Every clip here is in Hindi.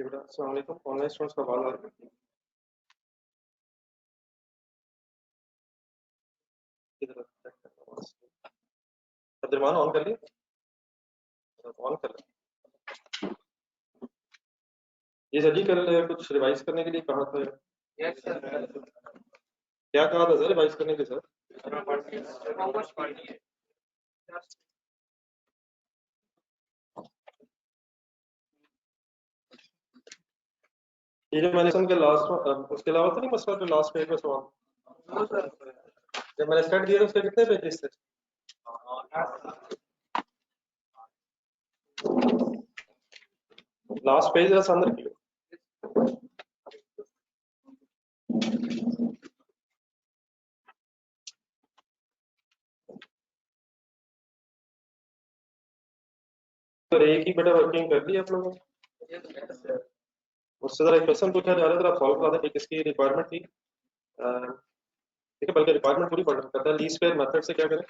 जी बेटा, अस्सलाम वालेकुम। ऑनलाइन स्टूडेंट्स का कॉल आ रहा है। किधर चेक करना है? अब्दुलरहमान ऑन कर लिया, ऑन कर लिया। ये सर जी कल कुछ रिवाइज करने के लिए कहा था। Yes sir. क्या कहा था सर रिवाइज करने के लिए सर? ये जो मैंने सुन के लास्ट उसके अलावा तो नहीं मसला जो लास्ट पेज में सवाल जब मैंने स्टार्ट दिया था उसके कितने पेजेस थे? लास्ट पेज जरा सामने रखिए। तो एक ही बेटा वर्किंग कर ली आप लोगों ने? उससे जरा एक क्वेश्चन पूछा जा रहा था, आप सॉल्व करा दें। किसकी रिक्वायरमेंट थी? ठीक है, बल्कि रिक्वायरमेंट पूरी पढ़ करता है। लीस्ट स्क्वायर मेथड से क्या करें?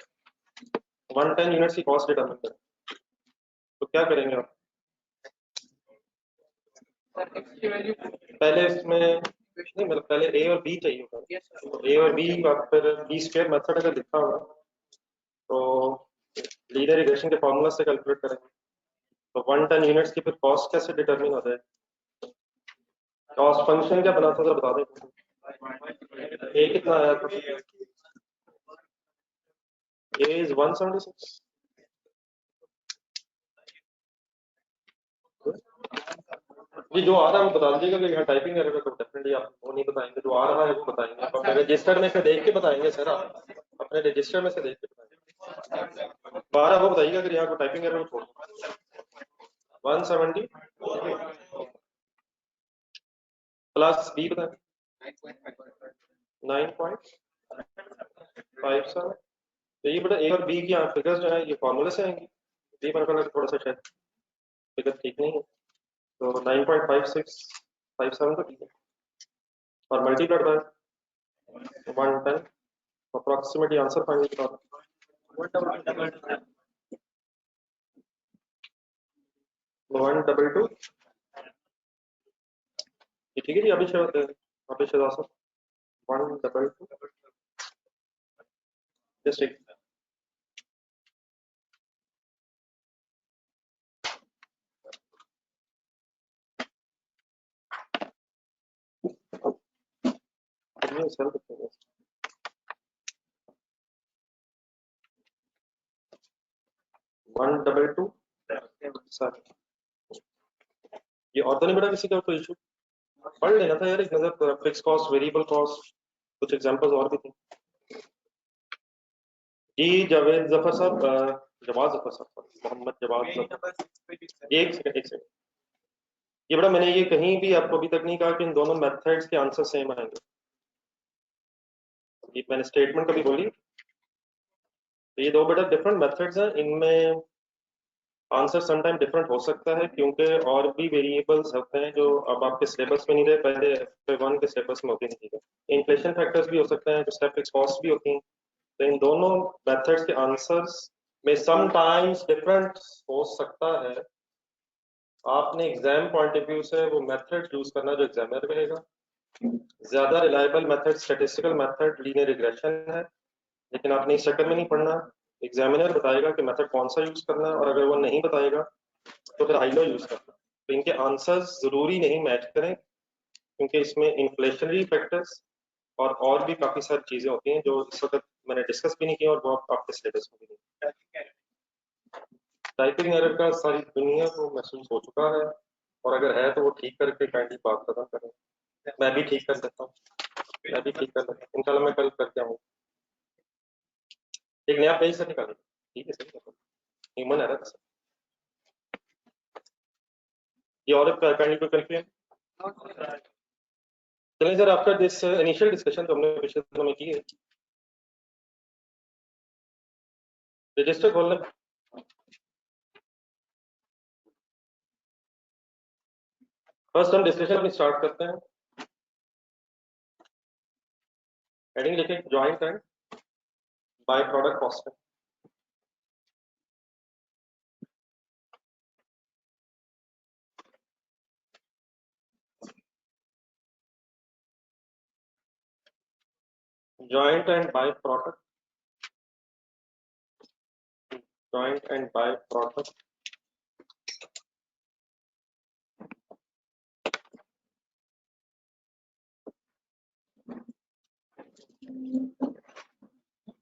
110 यूनिट्स की कॉस्ट डिटरमिन करें। तो क्या करेंगे आप? पहले इसमें नहीं, मतलब पहले ए और बी चाहिए होगा। तो ए और बी फिर बी स्क्वायर मेथड अगर लिखा होगा तो लीनियर रिग्रेशन के फॉर्मूला से कैलकुलेट करेंगे। तो 110 यूनिट्स की फिर कॉस्ट कैसे डिटरमिन हो जाए? कॉस्ट फंक्शन क्या बना था तो बता दें। ए कितना आया था? ए इज 176। जी जो आ रहा है वो बता दीजिएगा कि यहाँ टाइपिंग एरर है तो डेफिनेटली आप वो नहीं बताएंगे, जो आ रहा है वो बताएंगे। आप अपने रजिस्टर में से देख के बताएंगे सर, आप अपने रजिस्टर में से देख के बताएंगे। 12 वो बताइएगा अगर यहाँ को टाइपिंग एरर छोड़ 170 प्लस बी बताएं 9.57। तो ये बेटा ए और बी की फिगर्स जो है ये फॉर्मूले से आएंगी। बी मेरे को थोड़ा सा शायद फिगर ठीक नहीं है, तो 9.5657 तो ठीक है, और multiplied by 110 approximately answer find करा। 122 ठीक है जी। अभी दास 122 जस्ट एक सर 122 सर। ये और तो नहीं बेटा किसी का कोई इशू? पढ़ लेना था यार एक नजर। फिक्स कॉस्ट, वेरिएबल कॉस्ट, कुछ एग्जांपल्स और भी थे जी। जावेद जफर साहब, जवाद जफर साहब, मोहम्मद जवाद जफर। एक सेकंड। ये बड़ा मैंने ये कहीं भी आपको अभी तक नहीं कहा कि इन दोनों मेथड्स के आंसर सेम आएंगे। ये मैंने स्टेटमेंट कभी बोली। तो ये दो बेटा डिफरेंट मेथड्स हैं, इनमें आंसर समटाइम डिफरेंट हो सकता है क्योंकि और भी वेरिएबल्स होते हैं जो अब आपके सिलेबस में नहीं रहे, पहले FY1 के सिलेबस में होते नहीं थे। इन्फ्लेशन फैक्टर्स भी हो सकते हैं, जो स्टेप फिक्स कॉस्ट भी होती हैं। तो इन दोनों मेथड्स के आंसर्स में समटाइम्स डिफरेंट हो सकता है। आपने एग्जाम पॉइंट ऑफ व्यू से वो मेथड यूज करना जो एग्जामिनर कहेगा। ज्यादा reliable method statistical method linear regression है, लेकिन आपने इस चक्कर में नहीं पढ़ना। एग्जामिनर बताएगा कि मेथड कौन सा यूज करना है, और अगर वो नहीं बताएगा तो फिर हाइलो यूज करना। तो इनके आंसर्स जरूरी नहीं मैच करें, क्योंकि इसमें इन्फ्लेशनरी फैक्टर्स और भी काफी सारी चीजें होती हैं जो इस वक्त मैंने डिस्कस भी नहीं की और वो आपके सिलेबस में भी नहीं। टाइपिंग एरर का सारी दुनिया को महसूस हो चुका है, और अगर है तो वो ठीक करके काइंडली बात पता करें। मैं भी ठीक कर देता हूँ, मैं भी ठीक कर देता हूँ इंशाल्लाह। मैं कल करके आऊँगा, एक नया पेज से निकालेंगे। ठीक है सर, ह्यूमन एरर सर। ये और काइंडली कोई कंफ्यूजन? चलिए सर, आपका इनिशियल डिस्कशन तो हमने पिछले दिनों में की है। रजिस्टर खोल लें। फर्स्ट हम डिस्कशन अपनी स्टार्ट करते हैं। हेडिंग लिखें joint and by product costing. joint and byproduct, joint and byproduct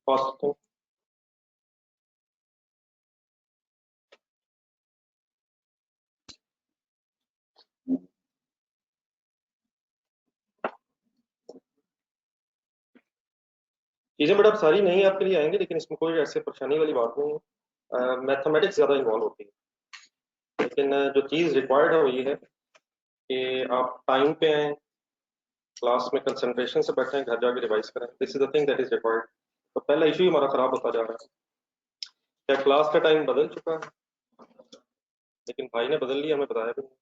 costing चीजें बड़ा सारी नहीं आपके लिए आएंगे, लेकिन इसमें कोई ऐसे परेशानी वाली बात नहीं है। मैथमेटिक्स ज्यादा इन्वॉल्व होती है, लेकिन जो चीज रिक्वायर्ड है वो ये है कि आप टाइम पे आए, क्लास में कंसंट्रेशन से बैठे, घर जाके रिवाइज करें। This is the thing that is required. तो पहला इशू ही हमारा खराब होता जा रहा है। क्या क्लास का टाइम बदल चुका है? लेकिन भाई ने बदल लिया, हमें बताया भी नहीं।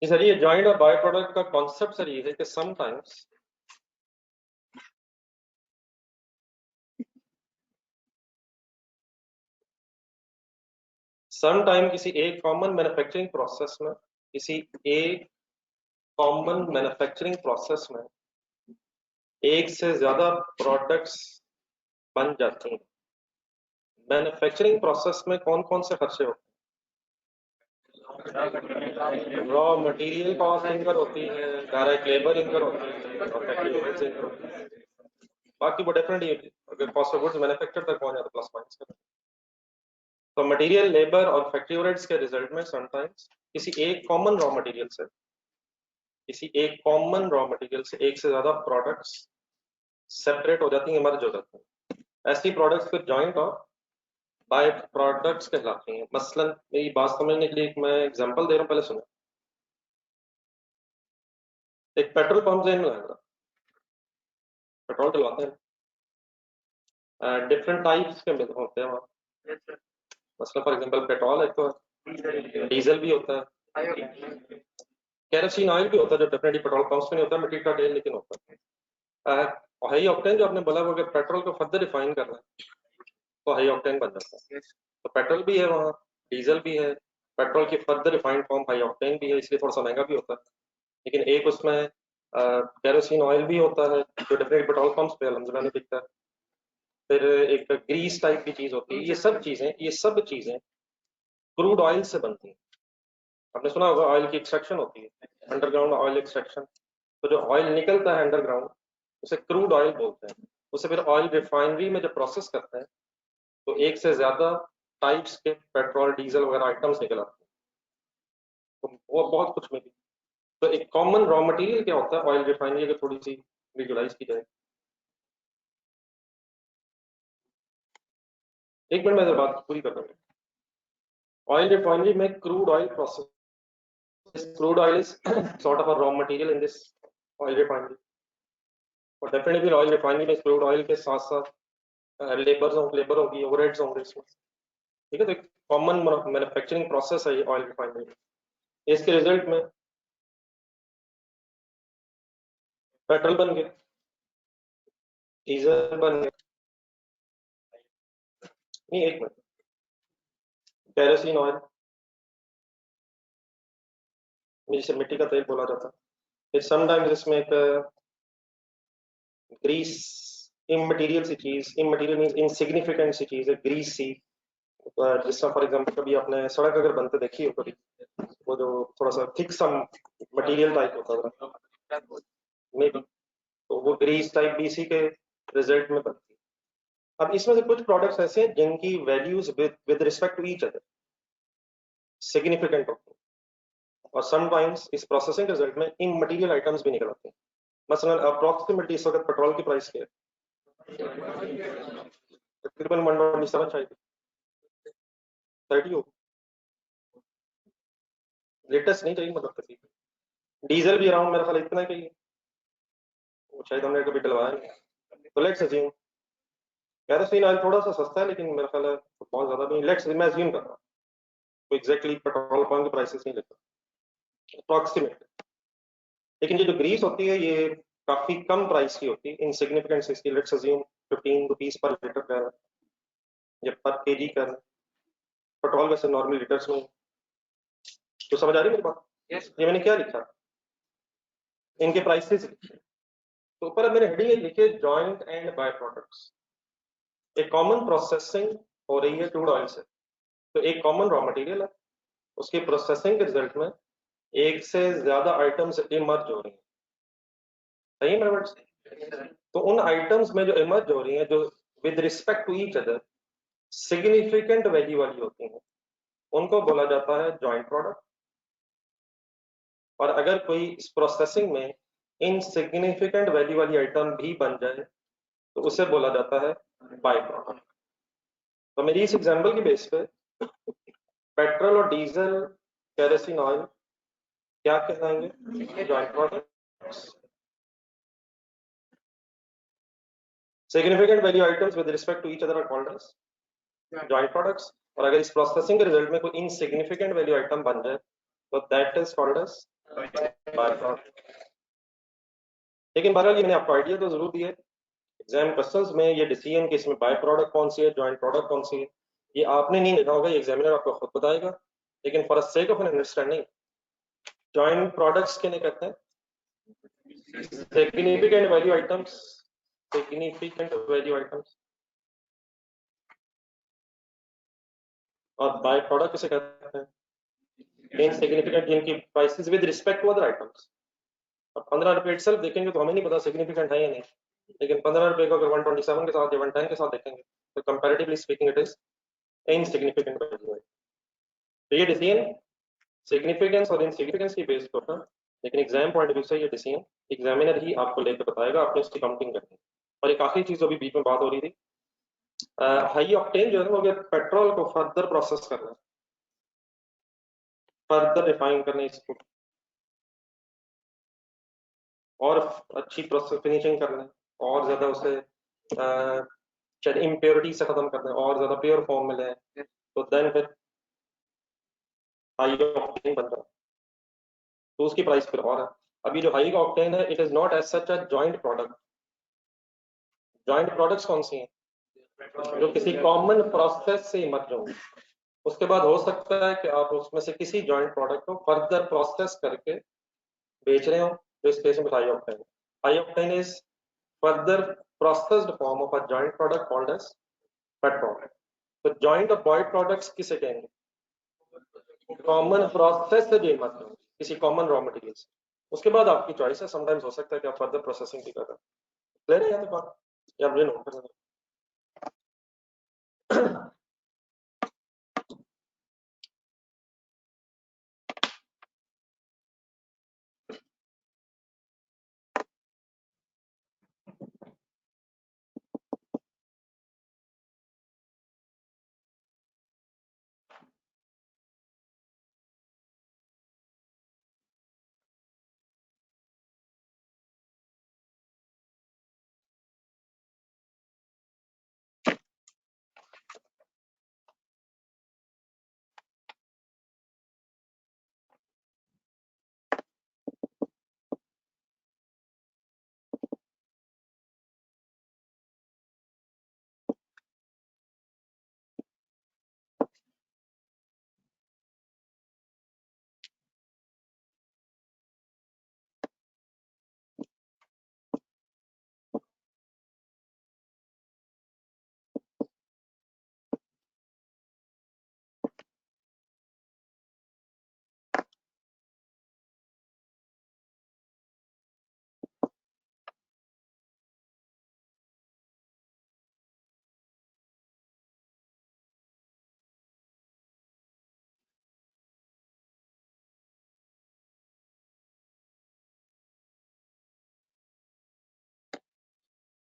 सर ये जॉइंट और बाय प्रोडक्ट का कॉन्सेप्ट सर ये है कि समटाइम्स किसी एक कॉमन मैन्युफैक्चरिंग प्रोसेस में, किसी एक कॉमन मैन्युफैक्चरिंग प्रोसेस में एक से ज्यादा प्रोडक्ट्स बन जाती हैं। मैन्युफैक्चरिंग प्रोसेस में कौन कौन से खर्चे होते हैं? रॉ मटेरियल कॉस्ट इनकर होती है, डायरेक्ट लेबर इनकर होती है, और फैक्ट्री ओवरहेड्स इनकर होती है। बाकी वो डेफिनेटली अगर कॉस्ट ऑफ गुड्स मैन्युफैक्चर तक पहुंच जाए तो प्लस माइनस का। तो मटेरियल, लेबर और फैक्ट्री ओवरहेड्स के रिजल्ट में समटाइम्स किसी एक कॉमन रॉ मटेरियल से, किसी एक कॉमन रॉ मटेरियल से एक से ज्यादा प्रोडक्ट्स सेपरेट हो जाती हैं, मर्ज हो जाती हैं। ऐसी प्रोडक्ट्स फिर जॉइंट और बाय प्रोडक्ट्स कहलाती हैं। मसलन मेरी बात समझने के लिए एक मैं एग्जांपल दे रहा हूँ, पहले सुनो। एक पेट्रोल पंप से पेट्रोल डलवाते हैं, डिफरेंट टाइप्स के होते हैं वहाँ। मसलन फॉर एग्जांपल पेट्रोल एक तो है, डीजल भी होता है, केरोसिन ऑयल भी होता है, जो डेफिनेटली पेट्रोल पंप्स में नहीं होता, मिट्टी का तेल लेकिन होता है। हाई ऑक्टेन जो आपने बोला, वो अगर पेट्रोल को फर्दर रिफाइन करना है तो हाई ऑक्टेन बन जाता है। तो पेट्रोल भी है वहाँ, डीजल भी है, पेट्रोल की further refined form high octane भी है, इसलिए थोड़ा सा महंगा भी होता है। लेकिन एक उसमें केरोसिन ऑयल भी होता है, जो डेफिनेटली पेट्रोल पंप्स पे अलहमदुलिल्लाह नहीं दिखता है। फिर एक ग्रीस टाइप की चीज होती है। ये सब चीजें क्रूड ऑयल से बनती हैं। आपने सुना होगा ऑयल की एक्सट्रैक्शन होती है, अंडरग्राउंड ऑयल एक्सट्रैक्शन। तो जो ऑयल निकलता है अंडरग्राउंड उसे क्रूड ऑयल बोलते हैं। उसे फिर ऑयल रिफाइनरी में जब प्रोसेस करते हैं तो एक से ज्यादा टाइप्स के पेट्रोल, डीजल वगैरह आइटम्स निकल आते हैं। तो वो बहुत कुछ में भी। तो एक कॉमन रॉ मटेरियल क्या होता है ऑयल रिफाइनरी, अगर थोड़ी सी विजुलाइज की जाए। एक मिनट में अगर बात पूरी कर रहा हूँ। ऑयल रिफाइनरी में crude oil process, crude oil is sort of a raw material in this oil refinery। और डेफिनेटली ऑयल रिफाइनरी में क्रूड ऑयल के साथ साथ लेबर होगी, ओवरहेड्स होंगे इसमें। ठीक है, तो एक कॉमन मैन्युफैक्चरिंग प्रोसेस है ये ऑयल रिफाइनरी में। इसके रिजल्ट में पेट्रोल बन गया, डीजल बन गया, नहीं एक मिनट, केरोसिन ऑयल जिसे मिट्टी का तेल बोला जाता है। फिर समटाइम्स इसमें एक ग्रीस, इमटेरियल सी चीज, इमटेरियल मींस इनसिग्निफिकेंट सी चीज है, ग्रीस सी। जिस तरह फॉर एग्जांपल कभी आपने सड़क अगर बनते देखी हो कभी, वो जो थोड़ा सा थिक सा मटेरियल टाइप होता था मे बी, तो वो ग्रीस टाइप भी इसी के रिजल्ट में बनती है। अब इसमें से कुछ प्रोडक्ट्स ऐसे हैं जिनकी values with respect to each other significant होती है, और समटाइम्स इस प्रोसेसिंग रिजल्ट में इन मटेरियल आइटम्स भी निकल आते हैं। मसलन अप्रोक्सीमेटली इस वक्त पेट्रोल की प्राइस क्या है? तकरीबन 127 शायद 30 हो, लेटेस्ट नहीं चाहिए मतलब तकरीबन। डीजल भी अराउंड मेरा ख्याल इतना ही है, वो शायद हमने कभी डलवाया नहीं। तो लेट्स अज्यूम केरोसिन ऑयल थोड़ा सा सस्ता है, लेकिन मेरा ख्याल है बहुत ज्यादा नहीं। लेट्स मैं अज्यूम कर रहा हूँ, तो एग्जैक्टली पेट्रोल पंप के प्राइसेस नहीं लेता, अप्रोक्सीमेट। लेकिन ये जो ग्रीस होती है ये काफी कम प्राइस की होती है, इनसिग्निफिकेंट इसकी। Let's assume 15 rupees per litre का है या पर केजी का है। पेट्रोल वैसे नॉर्मल लीटर्स में। तो समझ आ रही है मेरी बात? ये मैंने क्या लिखा? इनके प्राइसेस लिखिए। तो ऊपर मैंने हेडिंग लिखी है जॉइंट एंड बाय प्रोडक्ट्स। एक कॉमन प्रोसेसिंग हो रही है क्रूड ऑयल से, तो एक कॉमन रॉ मटेरियल है, उसकी प्रोसेसिंग के रिजल्ट में एक से ज्यादा आइटम्स इमर्ज हो रही हैं। सही है मेरे वर्ड्स? तो उन आइटम्स में जो इमर्ज हो रही हैं, जो with respect to each other significant value वाली होती हैं, उनको बोला जाता है जॉइंट प्रोडक्ट। और अगर कोई इस प्रोसेसिंग में इनसिग्निफिकेंट वैल्यू वाली आइटम भी बन जाए तो उसे बोला जाता है बाय प्रोडक्ट। तो मेरी इस एग्जांपल की बेस पे पेट्रोल और डीजल, केरोसिन ऑयल क्या कहलाएंगे? Joint product. Significant value items with respect to each other are called as joint products. और अगर इस प्रोसेसिंग के रिजल्ट में कोई इनसिग्निफिकेंट वैल्यू आइटम बन जाए तो that is called as by product. लेकिन बहरहाल ये मैंने आपको आइडिया तो जरूर दिया। एग्जाम क्वेश्चंस में ये डिसीजन कि इसमें बाय प्रोडक्ट कौन सी है, जॉइंट प्रोडक्ट कौन सी है, ये आपने नहीं लिखा होगा, ये एग्जामिनर आपको खुद बताएगा। लेकिन for the sake of an understanding, joint products किन्हें कहते हैं? Significant value items. Significant value items. और बाय प्रोडक्ट किसे कहते हैं? इनसिग्निफिकेंट, जिनकी prices with respect to other items. अब 15 रुपए इटसेल्फ देखेंगे तो हमें नहीं पता सिग्निफिकेंट है या नहीं, लेकिन 15 रुपए को अगर 127 के साथ या 110 के साथ देखेंगे तो comparatively speaking it is insignificant value. तो ये डिसीजन सिग्निफिकेंस और इनसिग्निफिकेंस की बेस पर था, लेकिन एग्जाम पॉइंट ऑफ व्यू से ये डिसीजन एग्जामिनर ही आपको लेकर बताएगा, आपने उसकी काउंटिंग करनी है। और एक आखिरी चीज अभी बीच में बात हो रही थी, हाई ऑक्टेन जो है वो अगर पेट्रोल को फर्दर प्रोसेस करना है, फर्दर रिफाइन करना है इसको, और अच्छी प्रोसेस फिनिशिंग करना है, और ज्यादा उसे शायद इम्प्योरिटी से खत्म करना है, और ज्यादा प्योर फॉर्म में ले, तो देन फिर हाई ऑक्टेन बन रहा है, तो उसकी प्राइस फिर और है। अभी जो हाई ऑक्टेन है, it is not as such a joint product. Joint products कौन सी हैं? जो किसी कॉमन प्रोसेस से इमर्ज हो। उसके बाद हो सकता है कि आप उसमें से किसी जॉइंट प्रोडक्ट को फर्दर प्रोसेस करके बेच रहे हो, तो इस केस में high octane. High octane is further processed form of a joint product called as petrol. तो जॉइंट और बॉय प्रोडक्ट्स किसे कहेंगे? कॉमन प्रोसेस से जो इमर्ज हो किसी कॉमन रॉ मटेरियल से। उसके बाद आपकी चॉइस है, समटाइम्स हो सकता है कि आप फर्दर प्रोसेसिंग भी कर रहे हैं। क्लियर है यहाँ तक बात, या मुझे नोट करना है?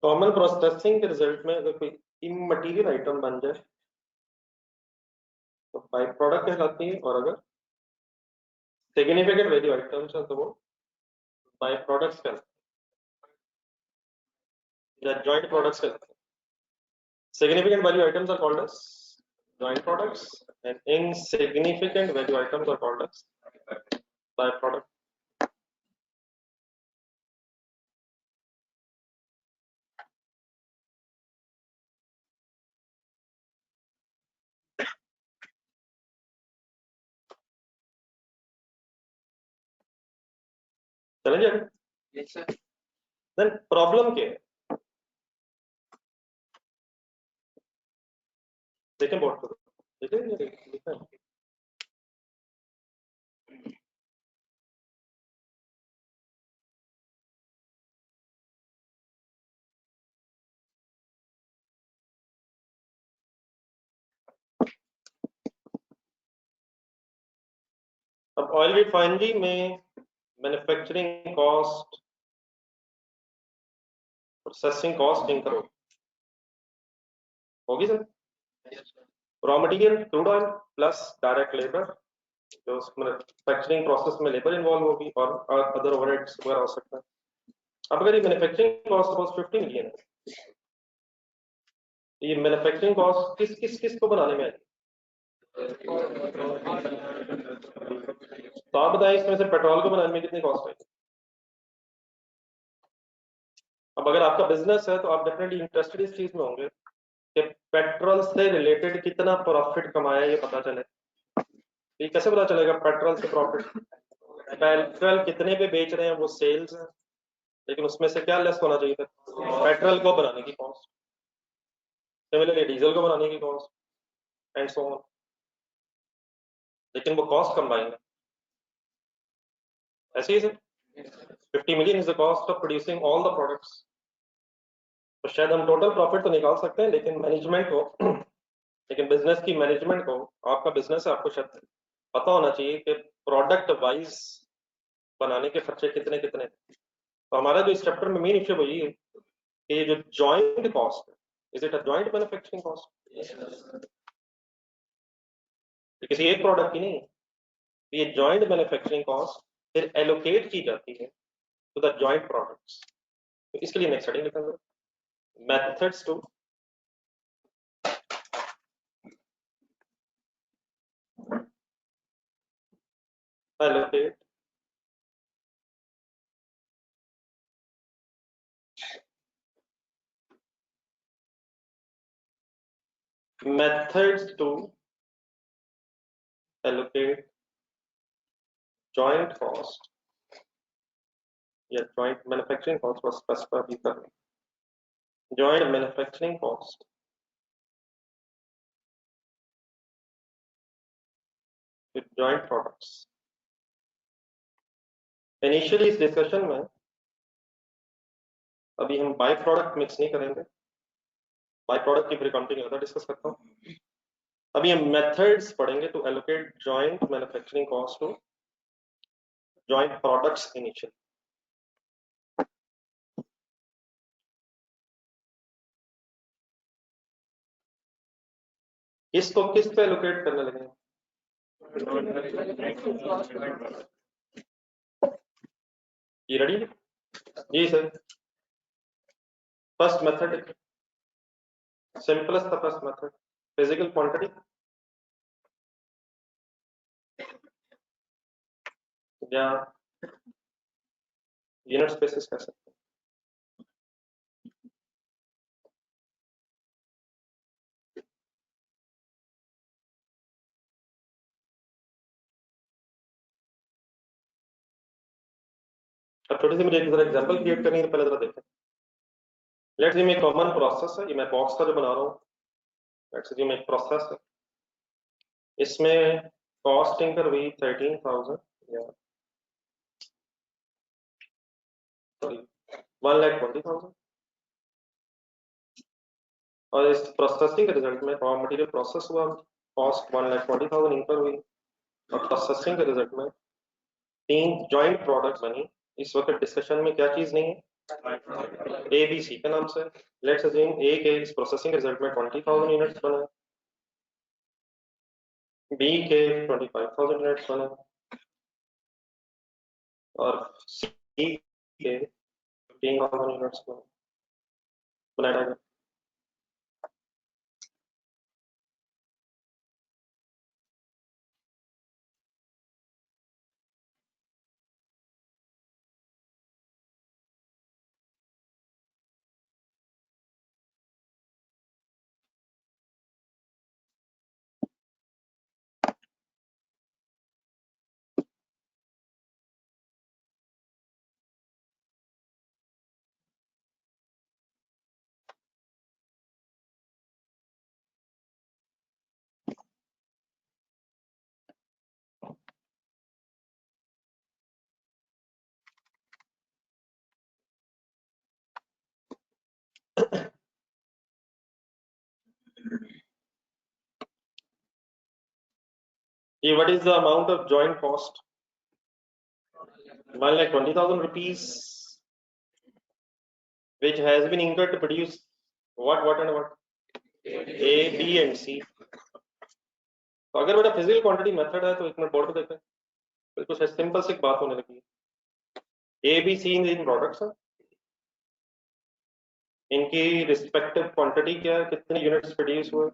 कॉमन प्रोसेसिंग के रिजल्ट में अगर कोई इमटेरियल आइटम बन जाए तो बाई प्रोडक्ट कहलाती है, और अगर सिग्निफिकेंट वैल्यू आइटम्स है तो वो बाई प्रोडक्ट्स कहलाते हैं, या जॉइंट प्रोडक्ट्स कहलाते हैं। Significant value items are called as joint products and insignificant value items are called as by product. चलेंगे? देन प्रॉब्लम क्या है? देखें बोर्ड पर, देखें। अब ऑयल रिफाइनरी में manufacturing cost, processing cost incur होगी sir. Raw material crude oil plus direct labour, जो मैन्युफैक्चरिंग प्रोसेस में लेबर इन्वॉल्व होगी, और अदर ओवरहेड्स वगैरह हो सकता है। अब अगर ये मैन्युफैक्चरिंग कॉस्ट सपोज 50 मिलियन है, ये मैन्युफैक्चरिंग कॉस्ट किस किस किस को बनाने में आएगी? तो आप बताएं इसमें से पेट्रोल को बनाने में कितनी कॉस्ट आएगी? अब अगर आपका बिजनेस है तो आप डेफिनेटली इंटरेस्टेड इस चीज में होंगे कि पेट्रोल से रिलेटेड कितना प्रॉफिट कमाया ये पता चले। ये कैसे पता चलेगा पेट्रोल से प्रॉफिट? पेट्रोल कितने पे बेच रहे हैं वो सेल्स है, लेकिन उसमें से क्या लेस होना चाहिए था? पेट्रोल को बनाने की कॉस्ट, सिमिलरली डीजल को बनाने की कॉस्ट एंड सो ऑन, लेकिन वो कॉस्ट कंबाइंड है। ऐसे ही sir 50 million is the cost of producing all the products. तो शायद हम टोटल प्रॉफिट तो निकाल सकते हैं, लेकिन मैनेजमेंट को लेकिन बिजनेस की मैनेजमेंट को, आपका बिजनेस है, आपको शायद पता होना चाहिए कि प्रोडक्ट वाइज बनाने के खर्चे कितने कितने। तो हमारा जो इस चैप्टर में मेन इश्यू वही है कि ये जो जॉइंट कॉस्ट है, is it a joint manufacturing cost? किसी एक प्रोडक्ट की नहीं, ये जॉइंट मैन्युफैक्चरिंग कॉस्ट फिर एलोकेट की जाती है टू द जॉइंट प्रोडक्ट्स। तो इसके लिए नेक्स्ट हेडिंग लिखा methods to allocate methods to allocate joint cost या joint manufacturing cost was specified भी करना। joint manufacturing cost with joint products। Initially इस डिस्कशन में अभी हम बाय प्रोडक्ट मिक्स नहीं करेंगे, बाय प्रोडक्ट की फिर काउंटिंग ज्यादा डिस्कस करता हूँ। अभी हम मेथड्स पढ़ेंगे to allocate joint manufacturing cost to joint products initial. इसको किस पे एलोकेट करने लगे? ये रेडी? जी sir. First method, simplest the first method, physical quantity या यूनिट स्पेसिस कह सकते हैं। अब छोटी सी मुझे एक जरा एग्जांपल क्रिएट करनी है, तो पहले जरा देखें। लेट्स सी मैं कॉमन प्रोसेस है, ये मैं बॉक्स का जो बना रहा हूँ, लेट्स सी मैं एक प्रोसेस है, इसमें कॉस्ट इंकर हुई 13,000 या सॉरी 1,20,000, और इस प्रोसेसिंग के रिजल्ट में रॉ मटेरियल प्रोसेस हुआ, कॉस्ट 1,20,000 इंकर हुई, और प्रोसेसिंग के रिजल्ट में 3 जॉइंट प्रोडक्ट बनी। इस वक्त डिस्कशन में क्या चीज नहीं है? ए बी सी के नाम से। लेट्स अज्यूम ए के इस प्रोसेसिंग रिजल्ट में 20,000 यूनिट्स बने, बी के 25,000 यूनिट्स बने, और सी के 15,000 यूनिट्स बने। बनाया ये what is the amount of joint cost? 1,20,000 rupees, which has been incurred to produce what and what? A, B and C. तो अगर बेटा फिजिकल क्वांटिटी मेथड है तो एक मिनट बोर्ड पे देखें, बिल्कुल सिंपल सी बात होने लगी है। ए बी सी इन प्रोडक्ट्स हैं, इनकी रिस्पेक्टिव क्वांटिटी क्या है, कितने यूनिट्स प्रोड्यूस हुए।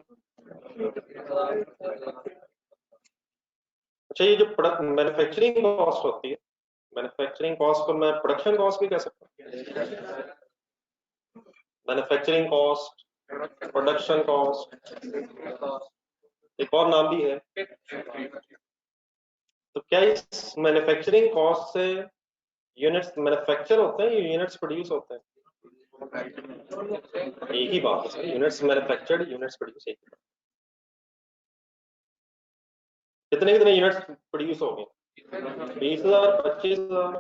अच्छा, ये जो प्रोडक्ट मैन्युफैक्चरिंग कॉस्ट होती है, मैन्युफैक्चरिंग कॉस्ट को मैं प्रोडक्शन कॉस्ट भी कह सकता हूँ। मैन्युफैक्चरिंग कॉस्ट, प्रोडक्शन कॉस्ट, एक और नाम भी है। तो क्या इस मैन्युफैक्चरिंग कॉस्ट से यूनिट्स मैन्युफैक्चर होते हैं या यूनिट्स प्रोड्यूस होते हैं? एक ही बात है, यूनिट्स मैन्युफैक्चर्ड, यूनिट्स प्रोड्यूस एक ही बात। कितने कितने यूनिट्स प्रोड्यूस हो गए? 20,000, 25,000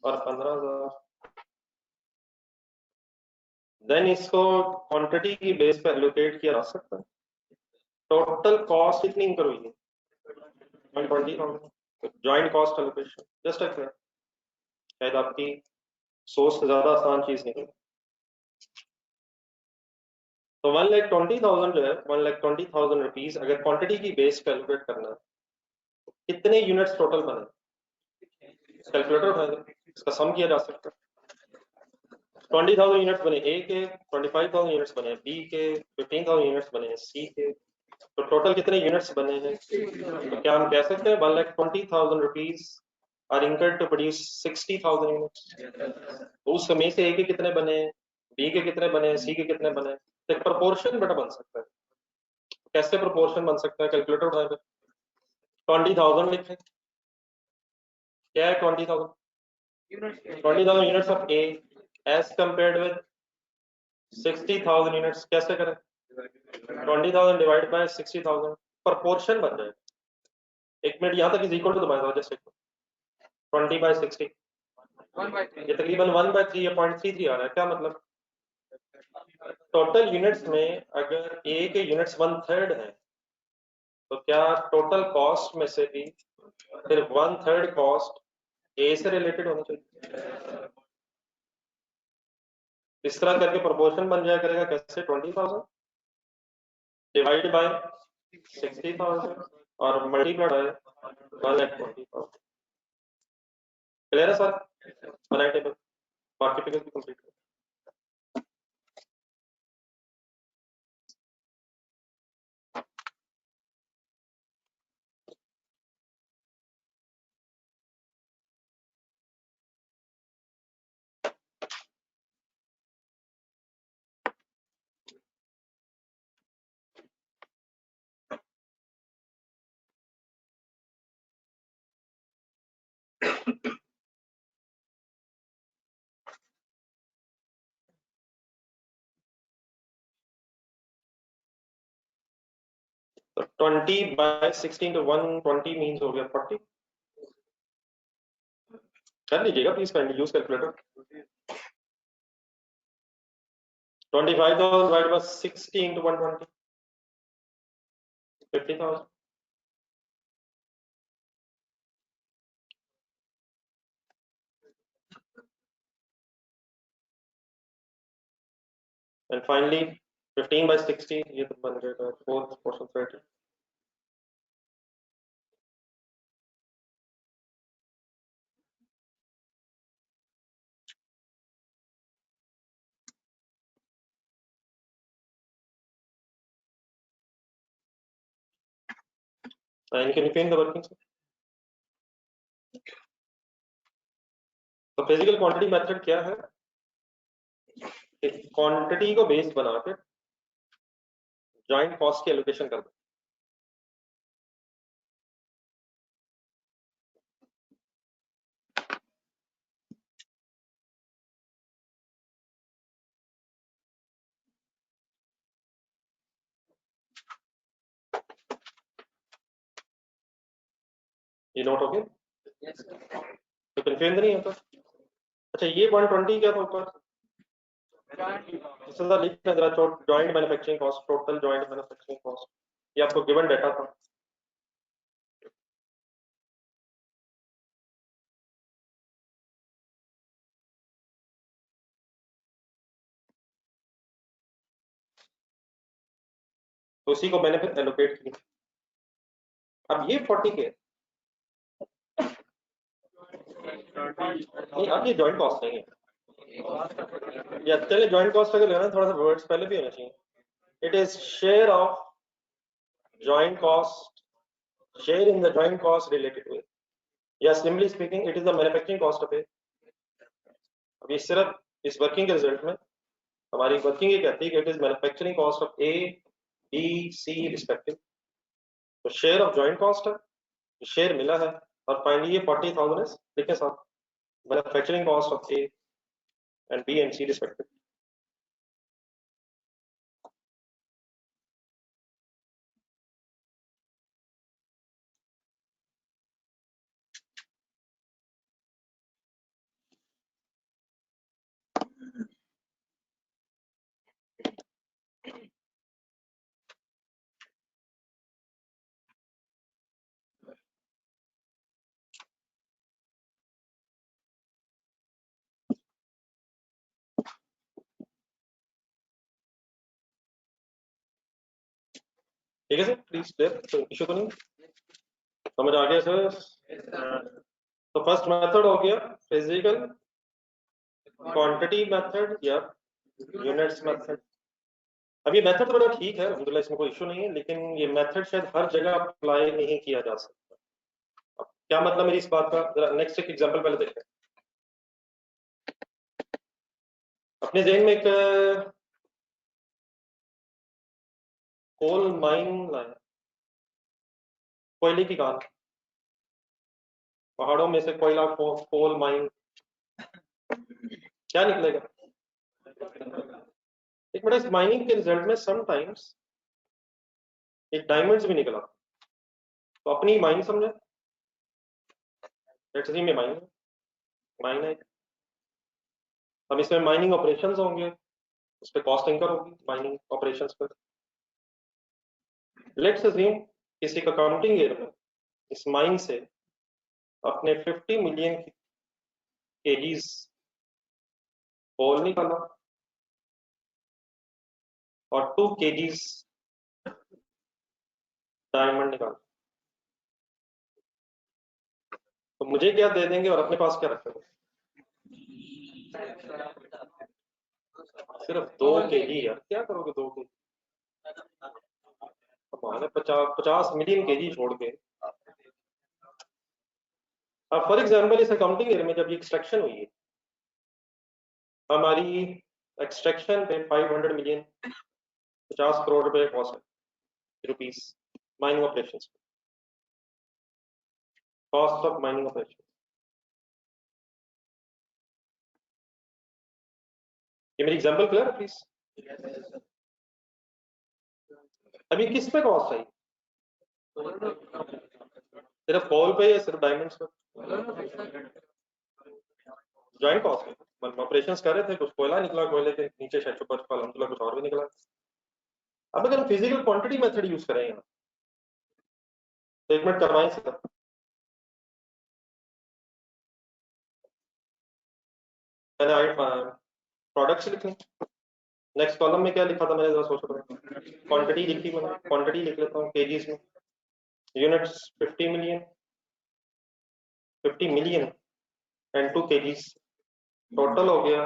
और 15,000। देन इसको क्वांटिटी की बेस पे एलोकेट किया जा सकता है। टोटल कॉस्ट कितनी इंकर हुई है? 120,000। जॉइंट कॉस्ट एलोकेशन जस्ट एक शायद आपकी सोच से ज्यादा आसान चीज नहीं है। तो 1,20,000 जो है, 1,20,000 रुपीज अगर क्वांटिटी की बेस पे एलोकेट करना है, कितने यूनिट्स टोटल बने? कैलकुलेटर उठाएंगे, इसका सम किया जा सकता है। 20,000 यूनिट्स बने ए के, 25,000 यूनिट्स बने बी के, 15,000 यूनिट्स बने सी के, तो टोटल कितने यूनिट्स बने हैं? तो क्या हम कह सकते हैं 1,20,000 rupees are incurred to produce 60,000 units. तो उस समय से ए के कितने बने, बी के कितने बने, सी के कितने बने? तो एक प्रोपोर्शन बेटा बन सकता है। कैसे प्रोपोर्शन बन सकता है? कैलकुलेटर उठाएंगे, 20,000 लिखें। क्या है 20,000? 20,000 units of A as compared with 60,000 units. कैसे करें? 20,000 डिवाइड बाय 60,000, प्रोपोर्शन बन जाएगा। एक मिनट, यहां तक इज इक्वल टू दबाएगा, जैसे 20 बाय 60, ये तकरीबन 1/3 या 0.33 आ रहा है। क्या मतलब? टोटल यूनिट्स में अगर ए के यूनिट्स 1/3 है, तो क्या टोटल कॉस्ट में से भी फिर 1/3 कॉस्ट ए से रिलेटेड होनी चाहिए? इस तरह करके प्रोपोर्शन बन जाया करेगा। कैसे? 20,000 डिवाइड बाय 60,000 और मल्टीप्लाइड बाय 1,20,000। क्लियर है सर? बनाए टेबल, बाकी फिगर्स भी कंप्लीट करें। तो 20 बाय 16 to 120 मीन्स हो गया 40। कर लीजिएगा please, kindly use calculator. 25,000 divide by 60 into 120, 50,000। And finally 15 by 60, ये तो बन जाएगा fourth portion 30। And can you fill the working? तो फिजिकल क्वांटिटी मेथड क्या है? क्वांटिटी को बेस बना के जॉइंट कॉस्ट की एलोकेशन कर दो। ये नोट हो गया? तो कंफ्यूजन नहीं होता? अच्छा, ये 120 क्या था ऊपर? इससे लिख जरा joint manufacturing cost, total joint manufacturing cost, ये आपको गिवन डाटा था। तो उसी को मैंने फिर एलोकेट किया। अब ये 40 के नहीं, अब ये जॉइंट कॉस्ट नहीं है। या चले जॉइंट कॉस्ट अगर लेना थोड़ा सा वर्ड्स पहले भी होना चाहिए। It is share of joint cost, share in the joint cost related to it, या simply speaking it is the manufacturing cost of A. अब ये सिर्फ इस वर्किंग के रिजल्ट में हमारी वर्किंग ये कहती है कि it is manufacturing cost of A B C respective. तो शेयर ऑफ जॉइंट कॉस्ट है, शेयर मिला है, और फाइनली ये 40,000 लिखे साथ manufacturing cost of A and B and C respective. ठीक है सर, प्लीज क्लियर, तो इशू तो नहीं, समझ आ गया सर? तो फर्स्ट मेथड हो गया फिजिकल क्वांटिटी मेथड या यूनिट्स मेथड। अब ये मेथड तो बड़ा ठीक है, अल्हम्दुलिल्लाह इसमें कोई इशू नहीं है, लेकिन ये मेथड शायद हर जगह अप्लाई नहीं किया जा सकता। अब क्या मतलब मेरी इस बात का, जरा नेक्स्ट एक एग्जांपल पहले देखते हैं। अपने जहन में एक कोल माइन लाया, कोयले की खान, पहाड़ों में से कोयला, कोल माइन, क्या निकलेगा? एक बड़ा, इस माइनिंग के रिजल्ट में समटाइम्स एक डायमंड्स भी निकला। तो अपनी माइन समझे, लेट्स सी में माइन है। अब इसमें माइनिंग ऑपरेशंस होंगे, उस पर कॉस्ट इंकर होगी माइनिंग ऑपरेशंस पर। लेट्स अज्यूम किसी का अकाउंटिंग ईयर में इस माइन से अपने 50 मिलियन केजीज कोल निकाला और 2 केजीज डायमंड निकाला, तो मुझे क्या दे देंगे और अपने पास क्या रखेंगे? सिर्फ 2 केजी यार, क्या करोगे 2 केजी? हमारे 50 मिलियन केजी छोड़ के। अब फॉर एग्जाम्पल इस अकाउंटिंग ईयर में जब ये एक्सट्रैक्शन हुई है, हमारी एक्सट्रैक्शन पे 500 मिलियन, 50 करोड़ रुपए कॉस्ट है, rupees, mining operation, cost of mining operation. ये मेरी एग्जांपल क्लियर है प्लीज? अभी किस पे कॉस्ट आई? सिर्फ कोल पे या सिर्फ डायमंड्स पे? जॉइंट कॉस्ट है, ऑपरेशंस कर रहे थे, कुछ कोयला निकला, कोयले के नीचे शायद ऊपर अल्हम्दुलिल्लाह कुछ और भी निकला। अब अगर हम फिजिकल क्वांटिटी मेथड यूज करें यहाँ, तो एक मिनट करवाएं सर। मैंने प्रोडक्ट्स लिखे, नेक्स्ट कॉलम में क्या लिखा था मैंने, जरा सोच रहा हूँ, क्वांटिटी लिखी मैंने, क्वांटिटी लिख लेता हूँ केजीज में, units 50 million and 2 KGs, total हो गया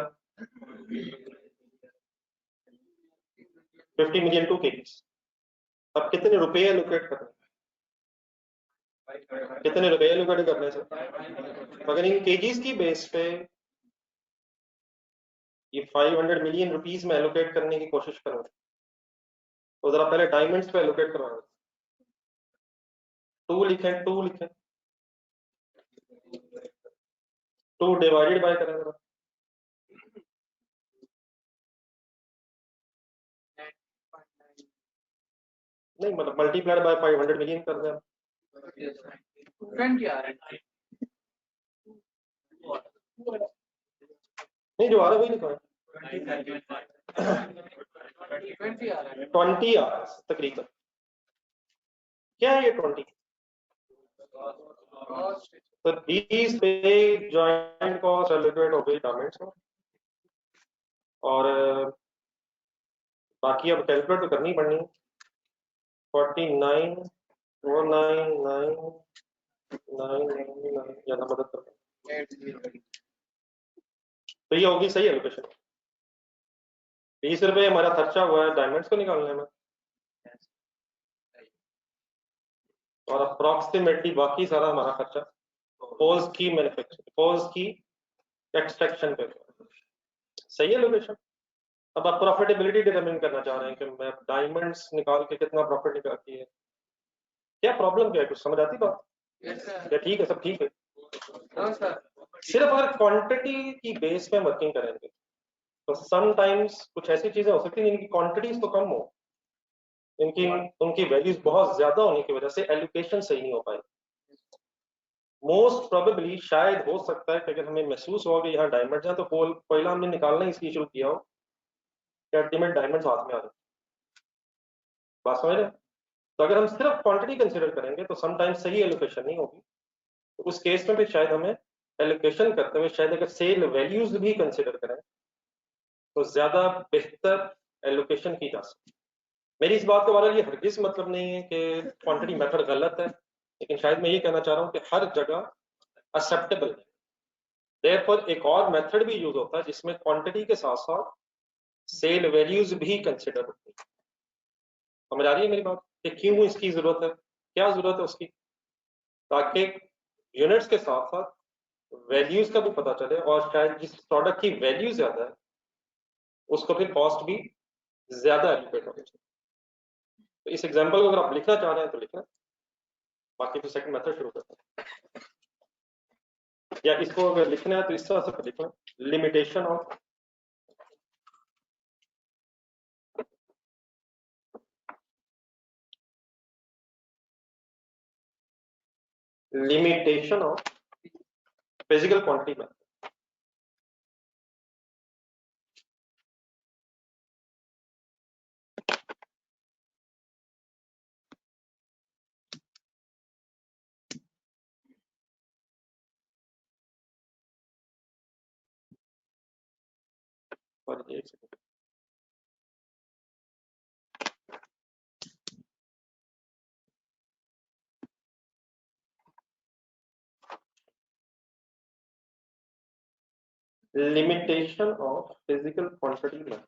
50 मिलियन 2 केजीज। अब कितने रुपए एलोकेट करने, कितने रुपए एलोकेट करने सर? अगर इन केजीज की बेस पे ये 500 मिलियन रुपीस में एलोकेट करने की कोशिश करूं, तो जरा पहले डायमंड्स पे एलोकेट करवाएं। 2 लिखें, 2 लिखें, 2 डिवाइडेड बाय करें जरा, नहीं मतलब मल्टीप्लाइड बाय 500 मिलियन कर दें। नहीं जो आ रहा है वही लिखवाएं। 20 आवर्स तकरीबन। क्या है ये 20? तो 20 पे ज्वाइंट कॉस्ट एलोकेट हो गई डायमंड्स में, और बाकी अब कैलकुलेट तो करनी पड़नी है। 49 49999 ज्यादा मदद कर, तो ये होगी सही एलोकेशन। 20 रुपए हमारा खर्चा हुआ है डायमंड्स को निकालने में, और अप्रॉक्सीमेटली बाकी सारा हमारा खर्चा पोल्स की मैन्युफैक्चरिंग, पोल्स की एक्सट्रैक्शन पे। सही है लोकेशन। अब आप प्रॉफिटेबिलिटी डिटरमिन करना चाह रहे हैं कि मैं डायमंड्स निकाल के कितना प्रॉफिट निकालती है, क्या प्रॉब्लम क्या है, कुछ समझ आती बात? क्या ठीक है, सब ठीक है? सिर्फ अगर क्वांटिटी की बेस पे वर्किंग करेंगे तो समटाइम्स कुछ ऐसी चीजें हो सकती हैं जिनकी क्वांटिटीज तो कम हो, इनकी उनकी वैल्यूज बहुत ज्यादा होने की वजह से एलोकेशन सही नहीं हो पाए। मोस्ट प्रोबेबली शायद हो सकता है कि अगर हमें महसूस हो कि यहाँ डायमंड्स हैं तो पहला हमने निकालना ही इसलिए शुरू किया हो कि अल्टीमेट डायमंड्स हाथ में आ रहे। बात समझ रहे? तो अगर हम सिर्फ क्वांटिटी कंसिडर करेंगे तो समटाइम्स सही एलोकेशन नहीं होगी। तो उस केस में भी शायद हमें एलोकेशन करते हुए शायद अगर सेल वैल्यूज भी कंसिडर करें तो ज्यादा बेहतर एलोकेशन की जा सकती है। मेरी इस बात का बहरहाल ये हरगिज मतलब नहीं है कि क्वांटिटी मेथड गलत है, लेकिन शायद मैं ये कहना चाह रहा हूँ कि हर जगह एक्सेप्टेबल है। देयरफॉर एक और मेथड भी यूज होता है जिसमें क्वांटिटी के साथ साथ सेल वैल्यूज भी कंसिडर होती है। समझ आ रही है मेरी बात कि क्यों इसकी जरूरत है, क्या जरूरत है उसकी, ताकि यूनिट्स के साथ साथ वैल्यूज का भी पता चले, और शायद जिस प्रोडक्ट की वैल्यू ज्यादा है उसको फिर कॉस्ट भी ज्यादा एलोकेट होनी चाहिए। तो इस एग्जांपल को अगर आप लिखना चाह रहे हैं तो लिखना, बाकी तो सेकंड मेथड शुरू करते हैं। या इसको अगर लिखना है तो इस तरह से लिखना, लिमिटेशन ऑफ फिजिकल क्वांटिटी में। और एक second, limitation of physical quantity में।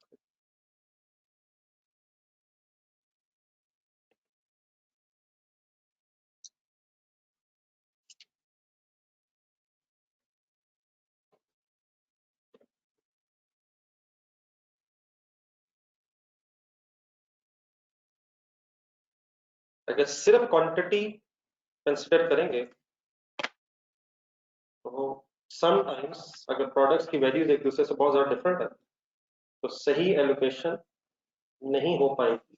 अगर सिर्फ क्वांटिटी कंसिडर करेंगे तो समटाइम्स अगर प्रोडक्ट्स की वैल्यूज एक दूसरे से बहुत ज्यादा डिफरेंट है तो सही एलोकेशन नहीं हो पाएगी।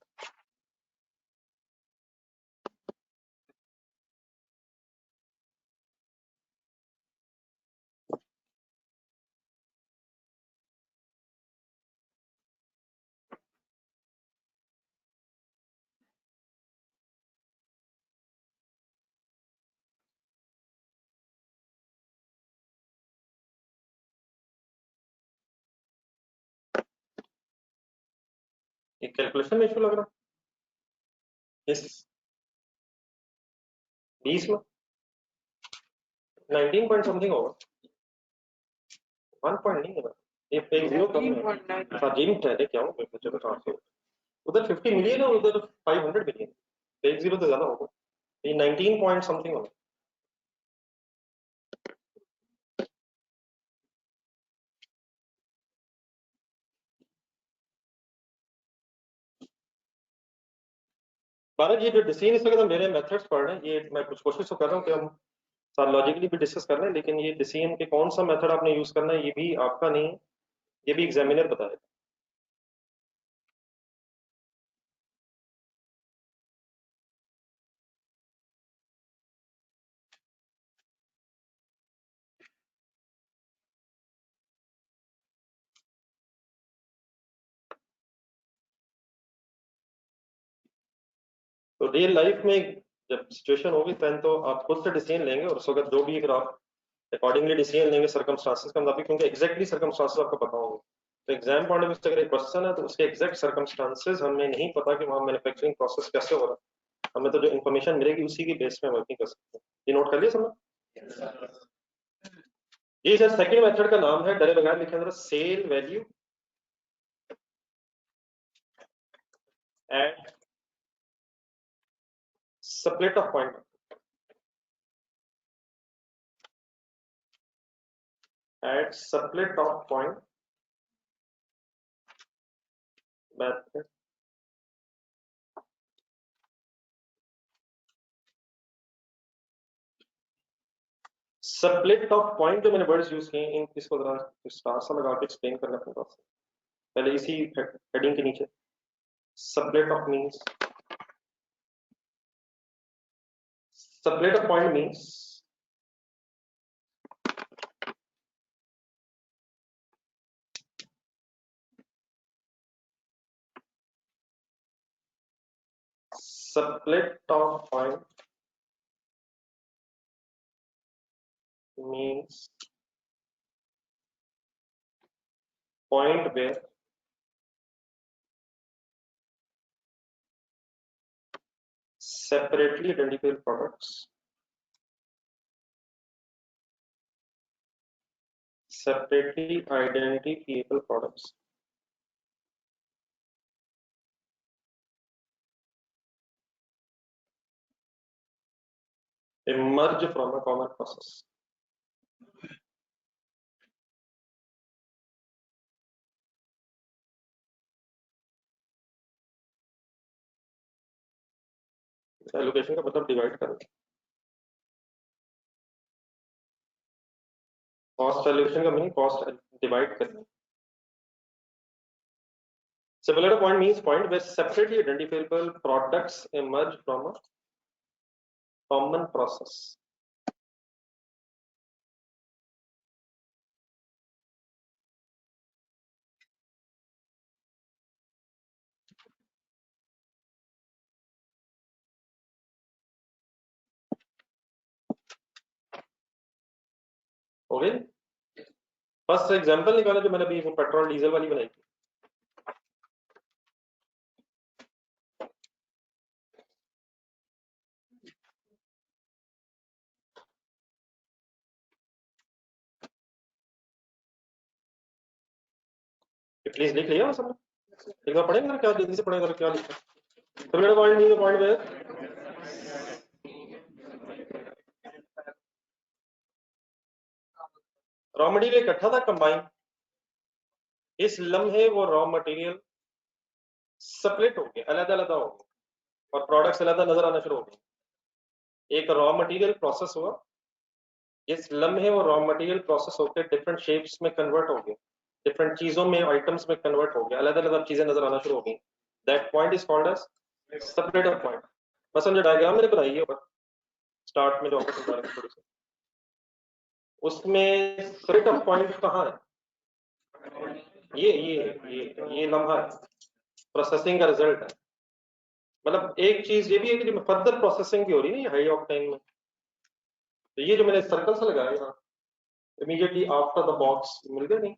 एक कैलकुलेशन में इशू लग रहा है इस 20 में 19 पॉइंट समथिंग होगा, 1 पॉइंट नहीं है ये एक जीरो कम है। हाँ जिम ठहरे क्या हो चलो 400, उधर 50 मिलियन है उधर 500 मिलियन, एक जीरो तो ज्यादा होगा, ये 19 पॉइंट समथिंग होगा। भारत ये जो डिसीजन इस वक्त हम मेरे मेथड्स पढ़ रहे हैं, ये मैं कुछ कोशिश तो कर रहा हूँ कि हम साथ लॉजिकली भी डिस्कस कर रहे हैं, लेकिन ये डिसीजन के कौन सा मेथड आपने यूज करना है ये भी आपका नहीं है, ये भी एग्जामिनर बताएगा। तो रियल लाइफ में जब सिचुएशन होगी तब तो आप खुद से डिसीजन लेंगे और उस वक्त जो भी फिर आप अकॉर्डिंगली डिसीजन लेंगे सर्कमस्टांसेस के मुताबिक, क्योंकि एग्जैक्टली सर्कमस्टांसेस आपको पता होंगे। तो एग्जाम पॉइंट ऑफ व्यू से अगर एक क्वेश्चन है तो उसके एग्जैक्ट सर्कमस्टांसेस हमें नहीं पता कि वहाँ मैन्युफैक्चरिंग प्रोसेस कैसे हो रहा है, हमें तो जो इन्फॉर्मेशन मिलेगी उसी की बेस पे वर्किंग कर सकते हैं। ये नोट कर लिया समझ। ये सर सेकंड मेथड का नाम है, डरे बगैर लिखे अंदर, sale value at split off point, at split of point method split off point जो मैंने वर्ड्स यूज किए इन इसको जरा स्टार सा लगा के एक्सप्लेन करना पड़ेगा पहले इसी हेडिंग के नीचे। Split of means, split off point means split of point means point where separately identifiable products emerge from a common process। Allocation का मतलब डिवाइड करना, कॉस्ट एलोकेशन का मीनिंग कॉस्ट डिवाइड करना। Similar point means point where separately identifiable products emerge from a common process। हो गई। फर्स्ट एग्जांपल निकाला जो मैंने अभी वो पेट्रोल डीजल वाली बनाई थी। प्लीज लिख लिया सबने, एक बार पढ़ेंगे क्या, जल्दी से पढ़ेंगे क्या लिखा है। तो मेरा पॉइंट नहीं है, पॉइंट में रॉ मटेरियल इकट्ठा था कंबाइन, इस लम्हे वो रॉ मटेरियल स्प्लिट हो गए, अलग अलग हो गए और प्रोडक्ट्स अलग नजर आना शुरू हो गए। एक रॉ मटेरियल प्रोसेस हुआ, इस लम्हे वो रॉ मटेरियल प्रोसेस होकर डिफरेंट शेप्स में कन्वर्ट हो गए, डिफरेंट चीजों में आइटम्स में कन्वर्ट हो गया, अलग अलग चीजें नजर आना शुरू हो गई। That point is called as split off point. बस जो डायग्राम मैंने बनाई है ऊपर स्टार्ट में जो आपको समझा रहा थोड़ी सी, उसमें स्प्लिट ऑफ पॉइंट कहाँ है, ये लम्हा है, प्रोसेसिंग का रिजल्ट है। मतलब एक चीज ये भी है कि फर्दर प्रोसेसिंग भी हो रही है ये हाई ऑक्टेन में। तो ये जो मैंने सर्कल से लगाया यहाँ इमीडिएटली आफ्टर द बॉक्स मिल गया नहीं,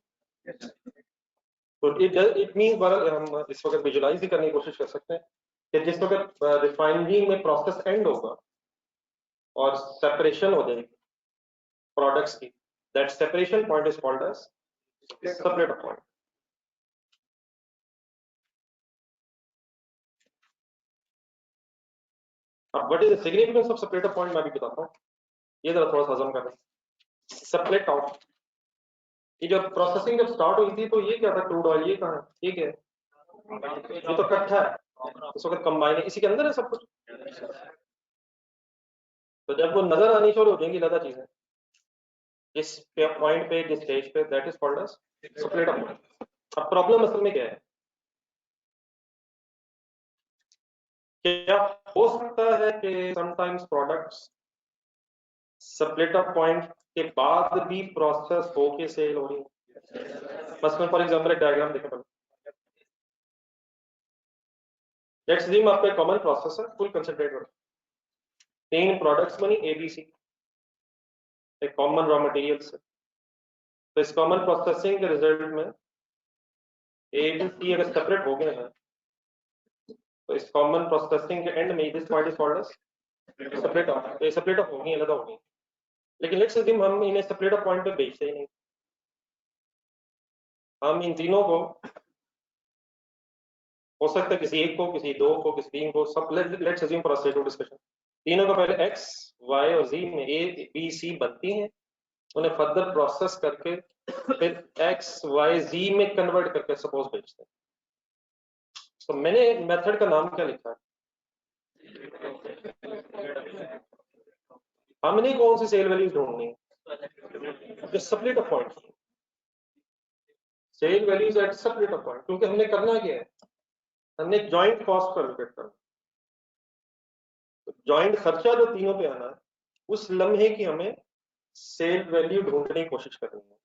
तो इट मीन हम इस वक्त विजुलाइज भी करने की कोशिश कर सकते हैं कि जिस वक्त रिफाइनरी में प्रोसेस एंड होगा और सेपरेशन हो जाएगी प्रोडक्ट्स की, that separation point is called as split off point. अब what is the significance of split off point मैं भी बताता हूँ, ये जरा थोड़ा सा हजम करना। स्प्लिट ऑफ, ये जब प्रोसेसिंग जब स्टार्ट हुई थी तो ये क्या था, क्रूड ऑयल, ये कहाँ है, ठीक है, ये तो इकट्ठा है, इस वक्त कंबाइन है, इसी के अंदर है सब कुछ। तो जब वो नजर आनी शुरू हो जाएंगी ज्यादा चीजें जिस पॉइंट पे, जिस स्टेज पे, that is called as split off point. अब प्रॉब्लम असल में क्या है, क्या हो सकता है कि sometimes products split off point के बाद भी प्रोसेस होके सेल हो रही है। मसलन फॉर एग्जांपल एक डायग्राम देखें पहले, लेट्स अज्यूम आपका कॉमन प्रोसेस है, फुल कंसंट्रेट करो, 3 प्रोडक्ट्स बनी ABC, एक कॉमन रॉ मटेरियल्स है। तो इस कॉमन प्रोसेसिंग के रिजल्ट में ABC अगर सेपरेट हो गए हैं तो इस कॉमन प्रोसेसिंग के एंड में this part is called as separate off, तो ये सेपरेट ऑफ होगी, अलग होगी। लेकिन लेट्स अज्यूम हम इन्हें सेपरेट ऑफ पॉइंट पे बेचते ही नहीं, हम इन तीनों को, हो सकता है किसी एक को, किसी दो को, किसी तीन को, सब let's assume for sake of discussion तीनों को पहले X, Y और Z में A, B, C बनती हैं, उन्हें फर्दर प्रोसेस करके फिर X, Y, Z में कन्वर्ट करके सपोज बेचते हैं। तो मैंने मेथड का नाम क्या लिखा है? हमने कौन सी सेल वैल्यूज ढूंढनी है? जो split off point, sale values at split off point, क्योंकि हमने करना क्या है, हमने जॉइंट कॉस्ट को एलोकेट करना। जॉइंट खर्चा जो तीनों पे आना है, उस लम्हे की हमें सेल वैल्यू ढूंढने की कोशिश करनी है।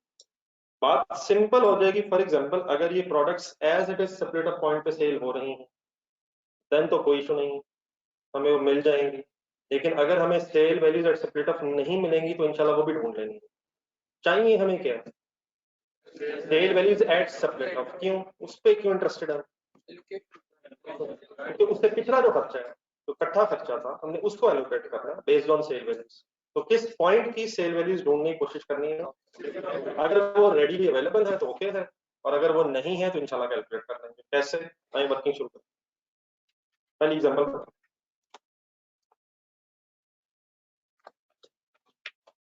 बात सिंपल हो जाएगी। फॉर एग्जांपल अगर ये products as it is separate off point पे सेल हो रही हैं देन तो कोई इशू नहीं, हमें वो मिल जाएंगी। लेकिन अगर हमें sale values at separate off नहीं मिलेंगी तो इंशाल्लाह वो भी ढूंढ लेंगे। चाहिए हमें क्या, sale values at separate off. क्यों, उस पे क्यों इंटरेस्टेड है? क्योंकि उससे पिछला जो खर्चा है, तो इकट्ठा खर्चा था, हमने उसको एलोकेट करना है बेस्ड ऑन सेल वैल्यूज। तो किस पॉइंट की सेल वैल्यूज ढूंढने की कोशिश करनी है, अगर वो रेडीली अवेलेबल है तो ओके है, और अगर वो नहीं है तो इंशाल्लाह कैलकुलेट कर लेंगे। कैसे, आइए वर्किंग शुरू करें। पहली example,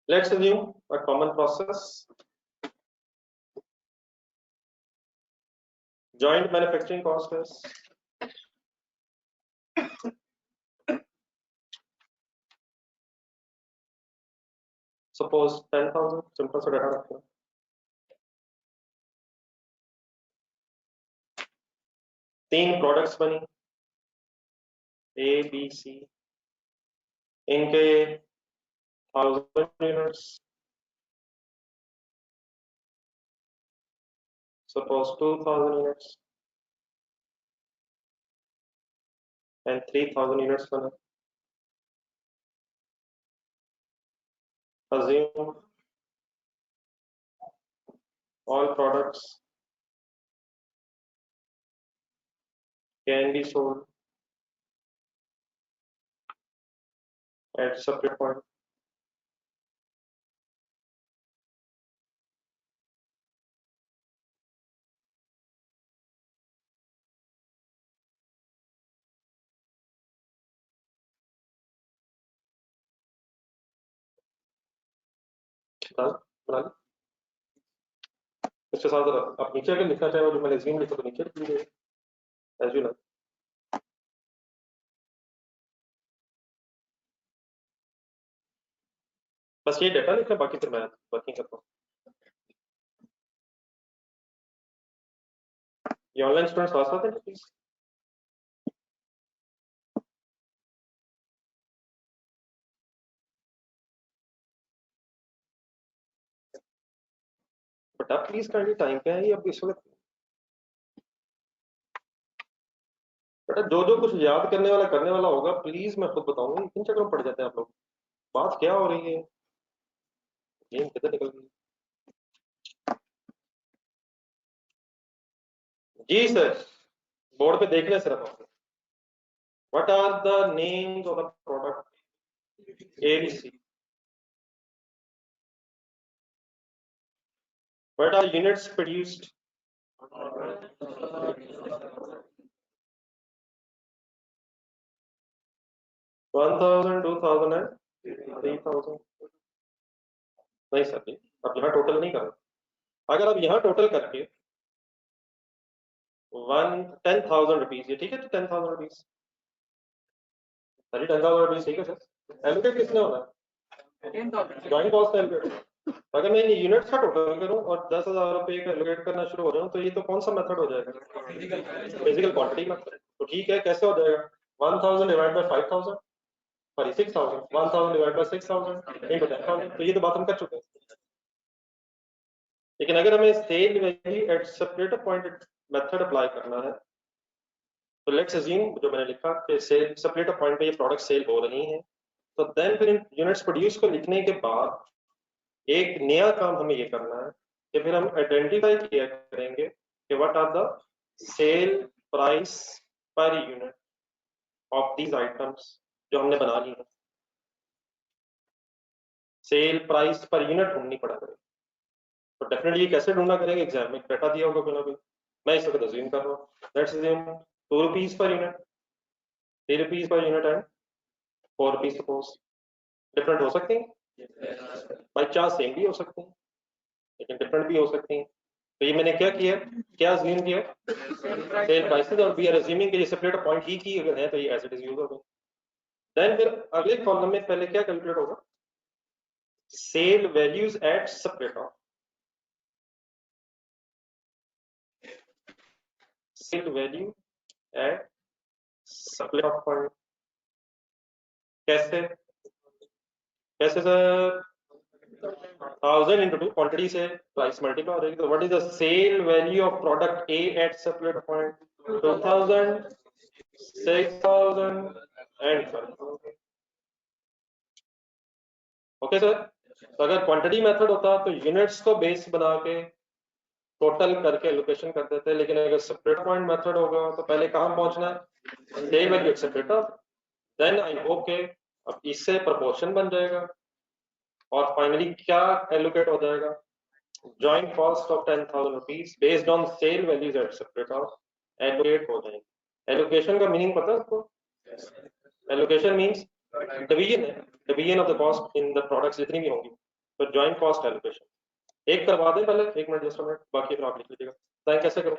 let's assume a common process, joint manufacturing cost is suppose 10,000, simple सा डाटा रखते हैं। तीन प्रोडक्ट्स बनी ABC, इनके 1000 units, suppose 2000 units and 3000 units बने। Assume all products can be sold at separate point. बना ली। इसके साथ आप नीचे अगर लिखना चाहे जो मैंने assume लिखा तो नीचे लिख लीजिए as you like। बस ये डाटा लिखना, बाकी फिर मैं वर्किंग करता हूँ। ये ऑनलाइन स्टूडेंट्स पास आते हैं प्लीज। बट आप प्लीज काइंडली टाइम पे आइए अब इस वक्त। बेटा जो जो कुछ याद करने वाला होगा प्लीज मैं खुद बताऊंगा, किन चक्कर में पड़ जाते हैं आप लोग। बात क्या हो रही है, गेम किधर निकल गई? जी सर, बोर्ड पे देख ले सिर्फ आप। What are the names of the product ABC? What are units produced? 1000, 2000 and 3000। नहीं सर जी, आप यहाँ टोटल नहीं कर रहे। अगर आप यहाँ टोटल करके 10,000 रुपीज, ये ठीक है? तो 10,000 रुपीज, सर 10,000 रुपीज ठीक है सर। एलोकेट किसने होना है? Joint cost allocate. अगर मैं यूनिट्स का टोटल करूं और 10,000 रुपए का एलोकेट करना शुरू हो जाऊं तो ये तो कौन सा मेथड हो जाएगा? Physical quantity method. तो ठीक है, कैसे हो जाएगा? 1000 divide by 5000, sorry 6000, 1000 divide by 6000 into 10,000। तो ये तो बात हम कर चुके हैं। लेकिन अगर हमें sale value at separate point method apply करना है तो लेट्स अज्यूम जो मैंने लिखा कि सेल सप्लायर पॉइंट पे ये प्रोडक्ट सेल हो रही है, तो देन फिर इन यूनिट्स प्रोड्यूस को लिखने के बाद एक नया काम हमें ये करना है कि फिर हम आइडेंटिफाई किया करेंगे कि what are the sale price per unit of these items जो हमने बना ली है। सेल प्राइस पर यूनिट ढूंढनी पड़ा करेगी, तो डेफिनेटली कैसे ढूंढना करेंगे, एग्जाम में डाटा दिया होगा कोई ना कोई। मैं इस वक्त अज्यूम कर रहा हूँ, let's assume 2 rupees per unit, 3 rupees per unit and 4 rupees. Suppose different हो सकते हैं, बाई चांस सेम भी हो सकते हैं लेकिन डिफरेंट भी हो सकते हैं। तो ये मैंने क्या किया, क्या अज्यूम किया, सेल प्राइसेस, और वी आर अज्यूमिंग कि ये सेपरेट पॉइंट ही की अगर है तो ये एज इट इज यूज होगा। देन फिर अगले कॉलम में पहले क्या कैलकुलेट होगा, sale values at separate off, sale value at separate off point. कैसे कैसे सर, 1000 into 2 क्वांटिटी से प्राइस मल्टीप्लाई हो जाएगी, तो what is the sale value of product A at separate point, 2000, 6000 and okay sir. तो अगर क्वांटिटी मेथड होता तो यूनिट्स को बेस बना के टोटल करके एलोकेशन कर देते, लेकिन अगर सेपरेट पॉइंट मेथड होगा तो पहले कहां पहुंचना है, sale value at separate, then I hope के अब इससे प्रोपोर्शन बन जाएगा और फाइनली क्या एलोकेट हो जाएगा, joint cost of 10,000 rupees based on sale values at separate of allocate हो जाएंगे। एलोकेशन का मीनिंग पता है आपको, एलोकेशन मींस डिवीजन है, division of the cost in the products जितनी भी होंगी, तो जॉइंट कॉस्ट एलोकेशन। एक करवा दें पहले, एक मिनट जस्ट मिनट, बाकी फिर आप लिख लीजिएगा। बताएं कैसे करूं,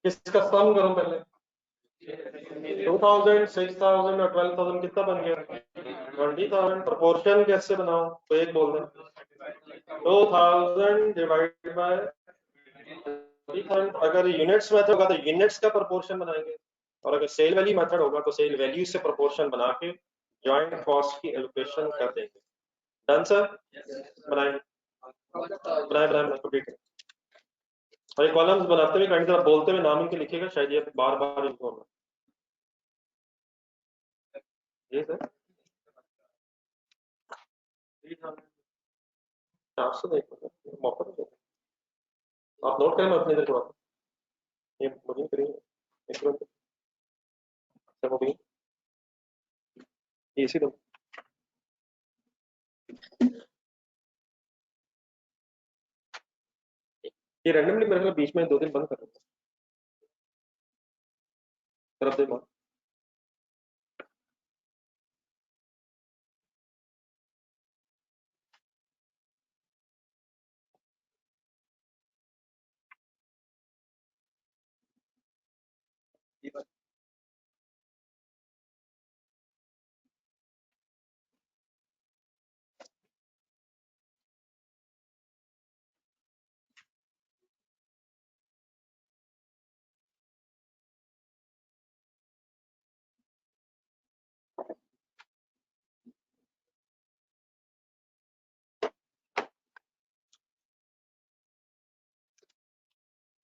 किसका सम करूं पहले, 2000, 6000 और 12000 कितना बन गया, 20,000। प्रोपोर्शन कैसे बनाऊं, तो एक बोल दें 2000 डिवाइडेड बाय 20,000। अगर यूनिट्स मेथड होगा तो यूनिट्स का प्रोपोर्शन बनाएंगे, और अगर सेल वैल्यू मेथड होगा तो सेल वैल्यू से प्रोपोर्शन बना के जॉइंट कॉस्ट की एलोकेशन कर देंगे। डन सर, बनाएं बनाएं बनाएं कंप्लीट। और ये कॉलम्स बनाते हुए कहीं तरह बोलते हुए नाम इनके लिखिएगा, शायद ये बार बार इनको होगा। ये सर 400 देखो मौका तो आप नोट करें, मैं अपने इधर करवाता हूँ। ये मुझे करेंगे हो गई इसी तो, ये रैंडमली मेरे को बीच में 2 दिन बंद कर देता तरफ दे।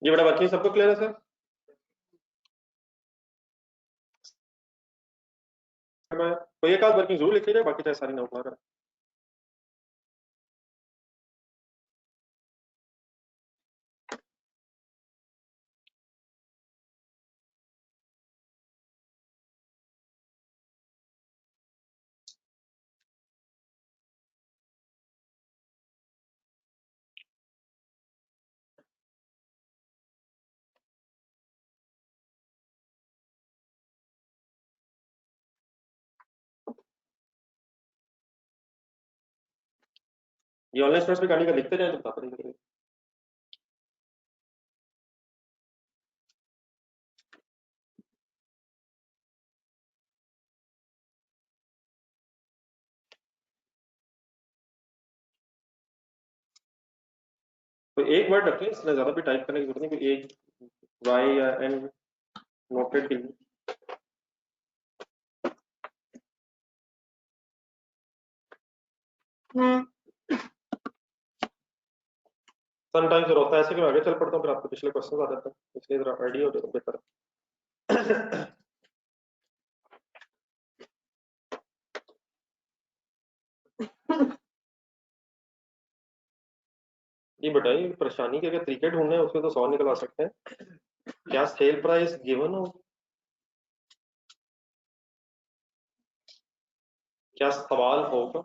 ये बड़ा बाकी सबको क्लियर है सर, मैं कोई एक आध वर्किंग जरूर लिख लीजिए, बाकी चाहे सारी नोट ना करें। ये ऑनलाइन स्टूडेंट्स भी गाड़ी का लिखते जाए तो बताते नहीं। तो एक वर्ड रखें, इसमें ज्यादा भी टाइप करने की जरूरत नहीं, कोई एक वाई या एन नोटेड के लिए। समटाइम्स होता है ऐसे कि मैं आगे चल पड़ता हूँ, फिर आपको पिछले क्वेश्चन आ जाते हैं, इसलिए जरा आइडिया हो जाए तो बेहतर है। ये बताइए, परेशानी के अगर तरीके ढूंढने हैं उसमें तो 100 निकल आ सकते हैं। क्या सेल प्राइस गिवन हो? क्या सवाल होगा?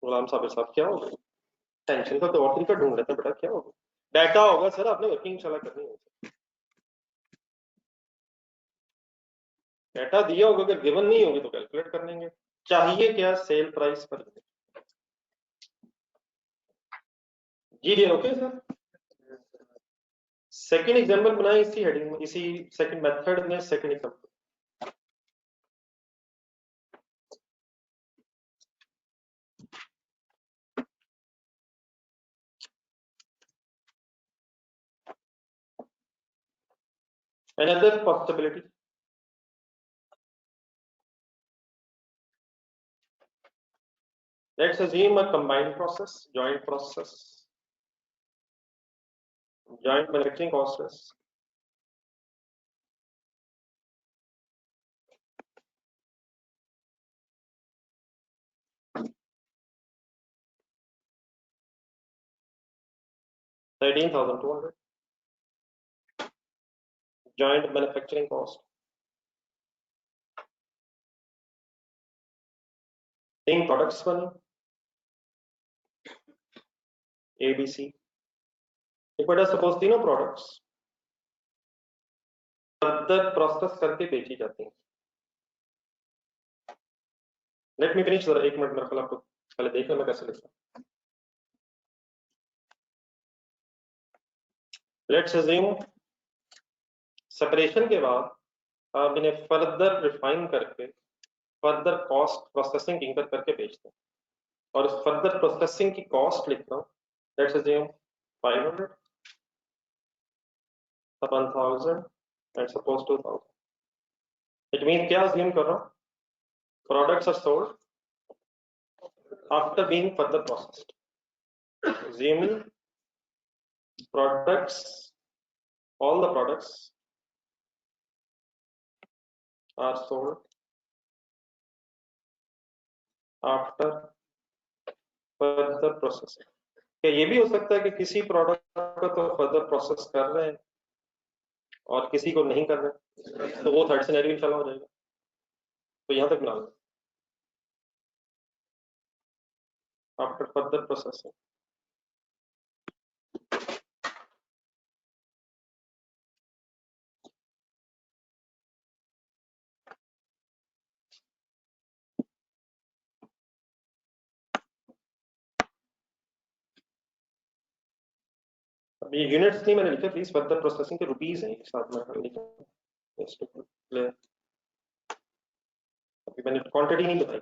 गुलाम साबिर साहब क्या होगा? टेंशन का तो और तरीका ढूंढ लेते हैं बेटा, क्या होगा? डाटा होगा सर, आपने वर्किंग इंशाल्लाह करनी है। डाटा दिया होगा, अगर गिवन नहीं होगी तो कैलकुलेट कर लेंगे। चाहिए क्या सेल प्राइस पर? जी जी, ओके सर। सेकंड एग्जांपल बनाए इसी हेडिंग में, इसी सेकंड मेथड में second example. Another possibility. Let's assume a combined process, joint manufacturing process. $13,200 joint manufacturing cost. तीन products बने, A, B, C. एक बेटा सपोज तीनों products फर्दर प्रोसेस करके बेची जाती हैं। लेट मी फिनिश सर, एक मिनट मेरे ख्याल आपको पहले देखना मैं कैसे लिखता हूं। लेट्स अज्यूम सेपरेशन के बाद आप इन्हें फर्दर रिफाइन करके फर्दर कॉस्ट प्रोसेसिंग इंकर करके बेचते हैं, और उस फर्दर प्रोसेसिंग की कॉस्ट लिख रहा हूं। Let's assume 500 upon 1000 and suppose 2000. It means क्या assume कर रहा हूं? Products are sold after being further processed. Assuming products, all the products are sold after further processing. क्या ये भी हो सकता है कि किसी प्रोडक्ट को तो फर्दर प्रोसेस कर रहे हैं और किसी को नहीं कर रहे, तो वो थर्ड सिनेरियो इंशाल्लाह हो जाएगा। तो यहां तक बना लो, आफ्टर फर्दर प्रोसेसिंग। अभी यूनिट्स नहीं मैंने लिखा प्लीज, फर्दर प्रोसेसिंग के रुपीस हैं साथ में लिखा, अभी मैंने क्वांटिटी नहीं बताई।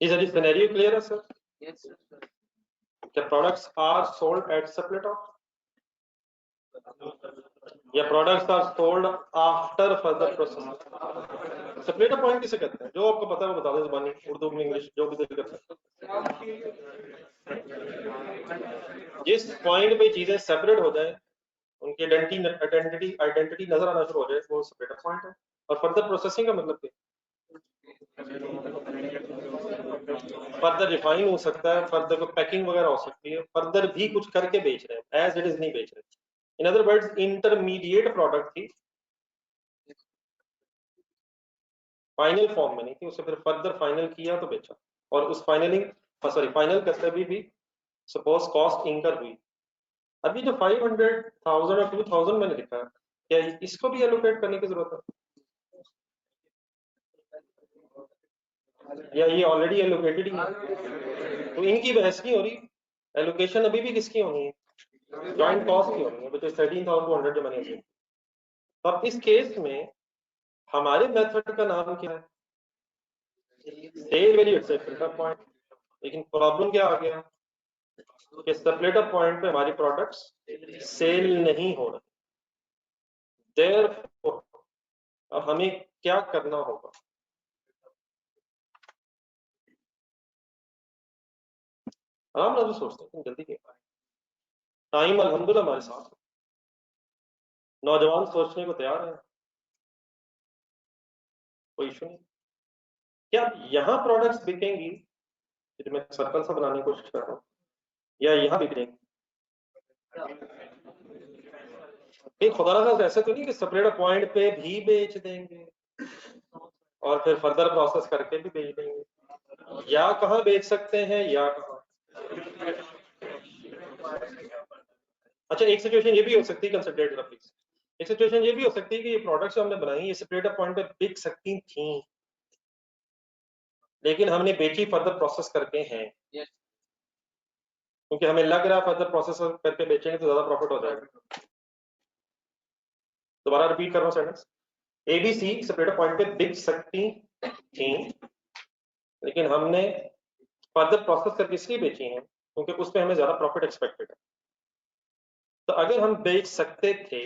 Is that scenario clear, sir? Yes, sir. The products are sold at separate of, या products are sold after further process? Separate point किसे कहते हैं? जो आपको पता है वो बता दें, जुबानी, उर्दू में, इंग्लिश, जो भी दिल करता है। जिस पॉइंट पे चीजें सेपरेट हो जाए, उनकी आइडेंटिटी नजर आना शुरू हो जाए, वो सेपरेट पॉइंट है। और फर्दर प्रोसेसिंग का मतलब क्या? फर्दर रिफाइन हो सकता है, फर्दर को पैकिंग वगैरह हो सकती है, फर्दर भी कुछ करके बेच रहे हैं, एज इट इज नहीं बेच रहे। In other words intermediate product थी, फाइनल फॉर्म में नहीं थी, उसे फिर फर्दर फाइनल किया तो बेचा। और उस फाइनल करते भी सपोज कॉस्ट इंकर हुई। अभी जो 500,000 और 2000 मैंने लिखा है, क्या इसको भी एलोकेट करने की जरूरत है, या ये ऑलरेडी एलोकेटेड ही है? तो इनकी बहस नहीं हो रही, एलोकेशन अभी भी किसकी होनी है? ज्वाइंट कॉस्ट की होनी है, विच इज 13,200 जो मैंने assume। तो अब इस केस में हमारे मेथड का नाम क्या है? Sale value at split up point. लेकिन प्रॉब्लम क्या आ गया कि स्प्लिट अप पॉइंट पे हमारी प्रोडक्ट्स सेल नहीं हो रही। देयरफॉर अब हमें क्या करना होगा? आराम से सोचते हैं, जल्दी क्या टाइम अल्हम्दुलिल्लाह हमारे साथ है। नौजवान सोचने को तैयार है, कोई इशू नहीं। क्या यहाँ प्रोडक्ट्स बिकेंगी, तो मैं सर्कल सा बनाने की कोशिश कर रहा हूँ, या यहाँ बिकेंगी? नहीं, खुदा ना खास्ता ऐसा तो नहीं कि सेपरेट पॉइंट पे भी बेच देंगे और फिर फर्दर प्रोसेस करके भी बेच देंगे, या कहाँ बेच सकते हैं या कहाँ? अच्छा, एक सिचुएशन ये भी हो सकती है, कंसिडर जरा प्लीज। एक सिचुएशन ये भी हो सकती है कि ये प्रोडक्ट्स जो हमने बनाई ये सेपरेट पॉइंट पे बिक सकती थी, लेकिन हमने बेची फर्दर प्रोसेस करके हैं, क्योंकि हमें लग रहा है फर्दर प्रोसेस करके बेचेंगे तो ज्यादा प्रॉफिट हो जाएगा। दोबारा रिपीट कर रहा हूँ सेंटेंस। एबीसी सेपरेट पॉइंट पे बिक सकती थी, लेकिन हमने फर्दर प्रोसेस करके इसलिए बेची हैं क्योंकि उस पर हमें ज्यादा प्रॉफिट एक्सपेक्टेड है। तो अगर हम बेच सकते थे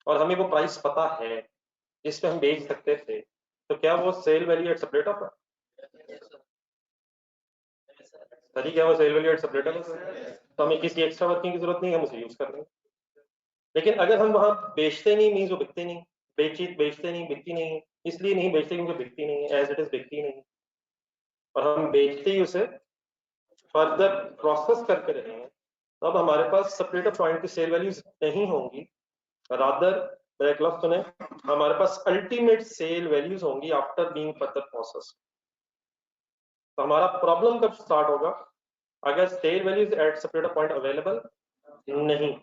और हमें वो प्राइस पता है जिस पे हम बेच सकते थे, तो क्या वो sale value at separate off है? सही, क्या वो sale value at separate off है? तो हमें किसी एक्स्ट्रा वर्किंग की जरूरत नहीं है, हम उसे यूज कर लेंगे। लेकिन अगर हम वहां बेचते नहीं, मीन्स वो बिकते नहीं, बेचते नहीं, बिकती नहीं, इसलिए नहीं बेचते क्योंकि बिकती नहीं है, एज इट इज बिकती नहीं, और हम बेचते ही उसे फर्दर प्रोसेस करके रहेंगे, तो अब हमारे पास सेपरेट पॉइंट की सेल वैल्यूज नहीं होंगी, रादर मेरा क्लब सुने, हमारे पास अल्टीमेट सेल वैल्यूज होंगी आफ्टर बीइंग फर्दर प्रोसेस। तो हमारा प्रॉब्लम कब स्टार्ट होगा? अगर sale values at separate point available नहीं,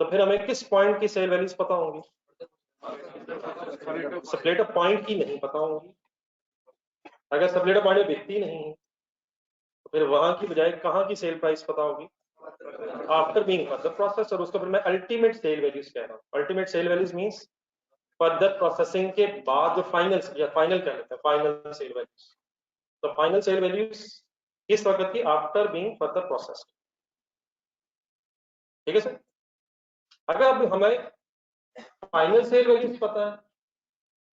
तो फिर हमें किस पॉइंट की सेल वैल्यूज पता होंगी? सेपरेट पॉइंट की नहीं पता होंगी। अगर सेपरेट पॉइंट में बिकती नहीं है, तो फिर वहां की बजाय कहाँ की सेल प्राइस पता होगी? After being further process. और उसको फिर मैं अल्टीमेट सेल वैल्यूज कह रहा हूँ। Ultimate sale values means further processing के बाद जो फाइनल, या फाइनल कह लेते हैं, फाइनल सेल वैल्यूज। तो फाइनल सेल वैल्यूज किस वक्त की? After being further process. ठीक है सर? अगर अब हमें फाइनल सेल वैल्यूज पता है,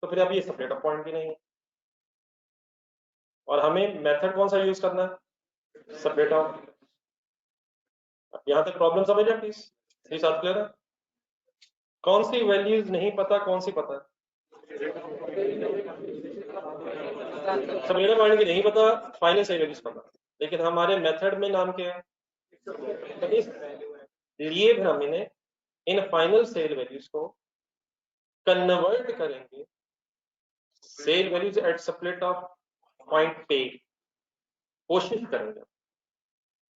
तो फिर अब ये सेपरेट पॉइंट भी नहीं है, और हमें मेथड कौन सा यूज करना है? Separate of. यहां तक प्रॉब्लम समझ लिया प्लीज? ये साथ क्लियर है? कौन सी वैल्यूज नहीं पता, कौन सी पता है? सेपरेट पॉइंट की नहीं पता, फाइनल सेल वैल्यूज पता, लेकिन हमारे मेथड में नाम क्या है? तो इस लिए भी हम इन्हें इन फाइनल सेल वैल्यूज को कन्वर्ट करेंगे sale values at separate off point पे, कोशिश करेंगे।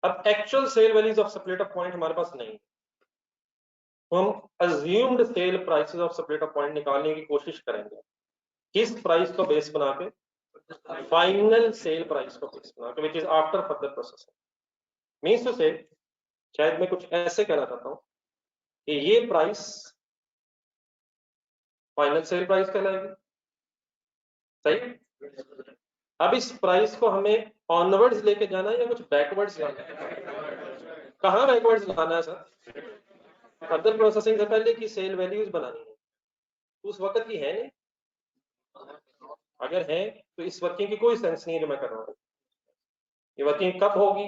अब actual sale values of separate off point हमारे पास नहीं, तो हम assumed sale prices of separate off point निकालने की कोशिश करेंगे। किस प्राइस को बेस बना के? फाइनल सेल प्राइस को बेस बना के, which is after further processing. Means to say, शायद मैं कुछ ऐसे कहना चाहता हूं कि ये प्राइस फाइनल सेल प्राइस कहलाएगी। सही? अब इस प्राइस को हमें ऑनवर्ड्स लेके जाना है या कुछ बैकवर्ड्स लाना है? कहाँ बैकवर्ड्स लाना है सर? फर्दर प्रोसेसिंग से पहले की सेल वैल्यूज बनानी है, उस वक्त की है नहीं। अगर है तो इस वर्किंग की कोई सेंस नहीं है जो मैं कर रहा हूँ। ये वर्किंग कब होगी?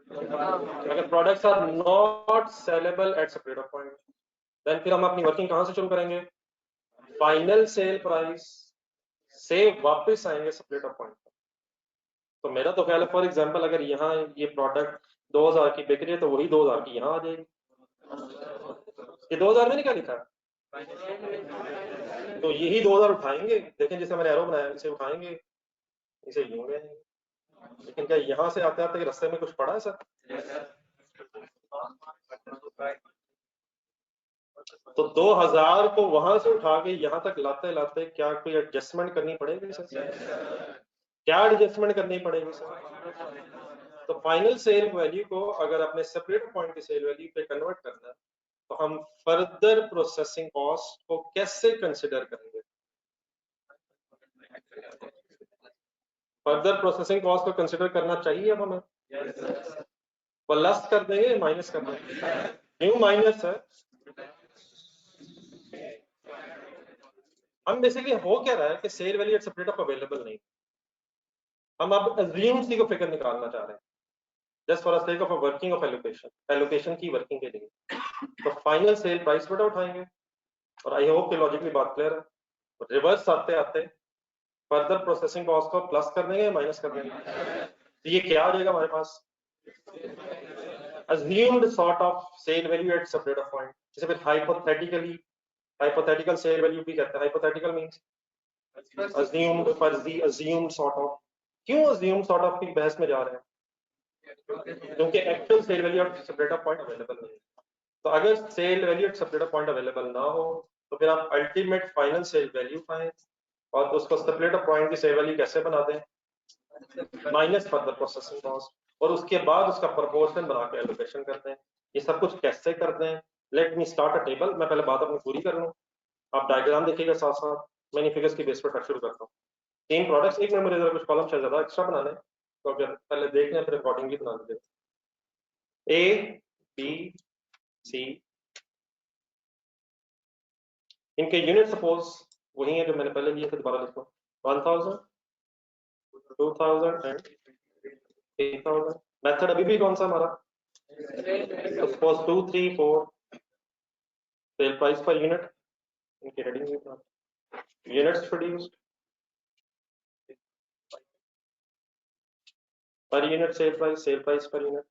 अगर products are not saleable at separate point, then फिर हम अपनी वर्किंग कहां से शुरू करेंगे? फाइनल सेल प्राइस से वापस आएंगे सेपरेट पॉइंट। तो मेरा तो ख्याल है, फॉर एग्जांपल अगर यहाँ ये प्रोडक्ट 2000 की बिक रही है, तो वही 2000 की यहाँ आ जाएगी। ये 2000 में नहीं क्या लिखा? तो यही 2000 उठाएंगे, देखें जैसे मैंने एरो बनाया, इसे उठाएंगे, इसे यूं गए। लेकिन क्या यहाँ से आते आते रास्ते में कुछ पड़ा है सर? तो 2000 को वहां से उठा के यहाँ तक लाते लाते क्या कोई एडजस्टमेंट करनी पड़ेगी सर? क्या एडजस्टमेंट करनी पड़ेगी सर? तो फाइनल सेल वैल्यू को अगर अपने सेपरेट पॉइंट की सेल वैल्यू पे कन्वर्ट करना है तो हम फर्दर प्रोसेसिंग कॉस्ट को कैसे कंसिडर करेंगे? फर्दर प्रोसेसिंग कॉस्ट को कंसिडर करना चाहिए अब हमें, प्लस कर देंगे माइनस कर देंगे? क्यों माइनस है? हम बेसिकली हो क्या रहा है कि sale value at separate off available नहीं, हम अब अज्यूम सी को फिगर निकालना चाह रहे हैं just for sake of working of allocation की वर्किंग के लिए। तो फाइनल सेल प्राइस बेटा उठाएंगे, और आई होप कि लॉजिकली बात क्लियर है। रिवर्स आते आते फर्दर प्रोसेसिंग कॉस्ट को प्लस कर देंगे माइनस कर देंगे? तो ये क्या आ जाएगा हमारे पास? assumed sort of sale value at separate of point, जिसे फिर hypothetical sale value भी कहते हैं। hypothetical means assumed, फर्जी, assumed sort of। क्यों assumed sort of की बहस में जा रहे हैं? क्योंकि actual sale value at separate off point available नहीं है। तो अगर sale value at separate off point available ना हो तो फिर आप अल्टीमेट फाइनल सेल वैल्यू पाएं और उसको सेपरेट ऑफ पॉइंट की सेल वैल्यू कैसे बना दें? माइनस फर्दर प्रोसेसिंग कॉस्ट, और उसके बाद उसका प्रोपोर्शन बना के एलोकेशन करते हैं। ये सब कुछ कैसे करते हैं? Let me start a table. मैं पहले बात अपनी पूरी कर लूँ, आप डायग्राम देखिएगा साथ साथ। मैंने फिगर्स की बेस पर शुरू करता हूँ। 3 प्रोडक्ट्स, एक में मुझे जरा कुछ कॉलम ज्यादा एक्स्ट्रा बनाने, तो अगर पहले देख लें फिर अकॉर्डिंगली बना लीजिए। ए बी सी, इनके यूनिट सपोज वही है जो मैंने पहले लिए थे, दोबारा लिखो 1000, 2000 एंड 3000। मेथड अभी भी कौन सा हमारा? Suppose 2 3 4 sale price per unit, इनकी heading units produced per unit sale price per unit.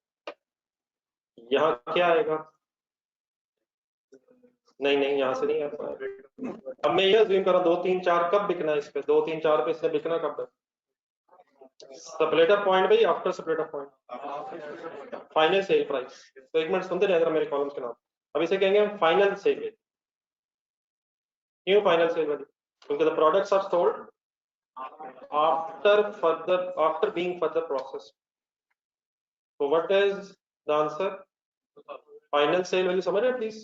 यहाँ क्या आएगा? नहीं यहाँ से नहीं आता है। अब मैं ये अज्यूम कर रहा हूँ 2 3 4 कब बिकना है इस पे? 2 3 4 पे इसने बिकना कब है? सेपरेटर पॉइंट भाई, after separator point final sale price. तो एक मिनट सुनते रहिएगा मेरे कॉलम्स के नाम। अब इसे कहेंगे हम फाइनल सेल वैल्यू। क्यों फाइनल सेल वैल्यू? क्योंकि the products are sold after being further processed. So what is the answer? Final sale value समझ रहे हैं प्लीज?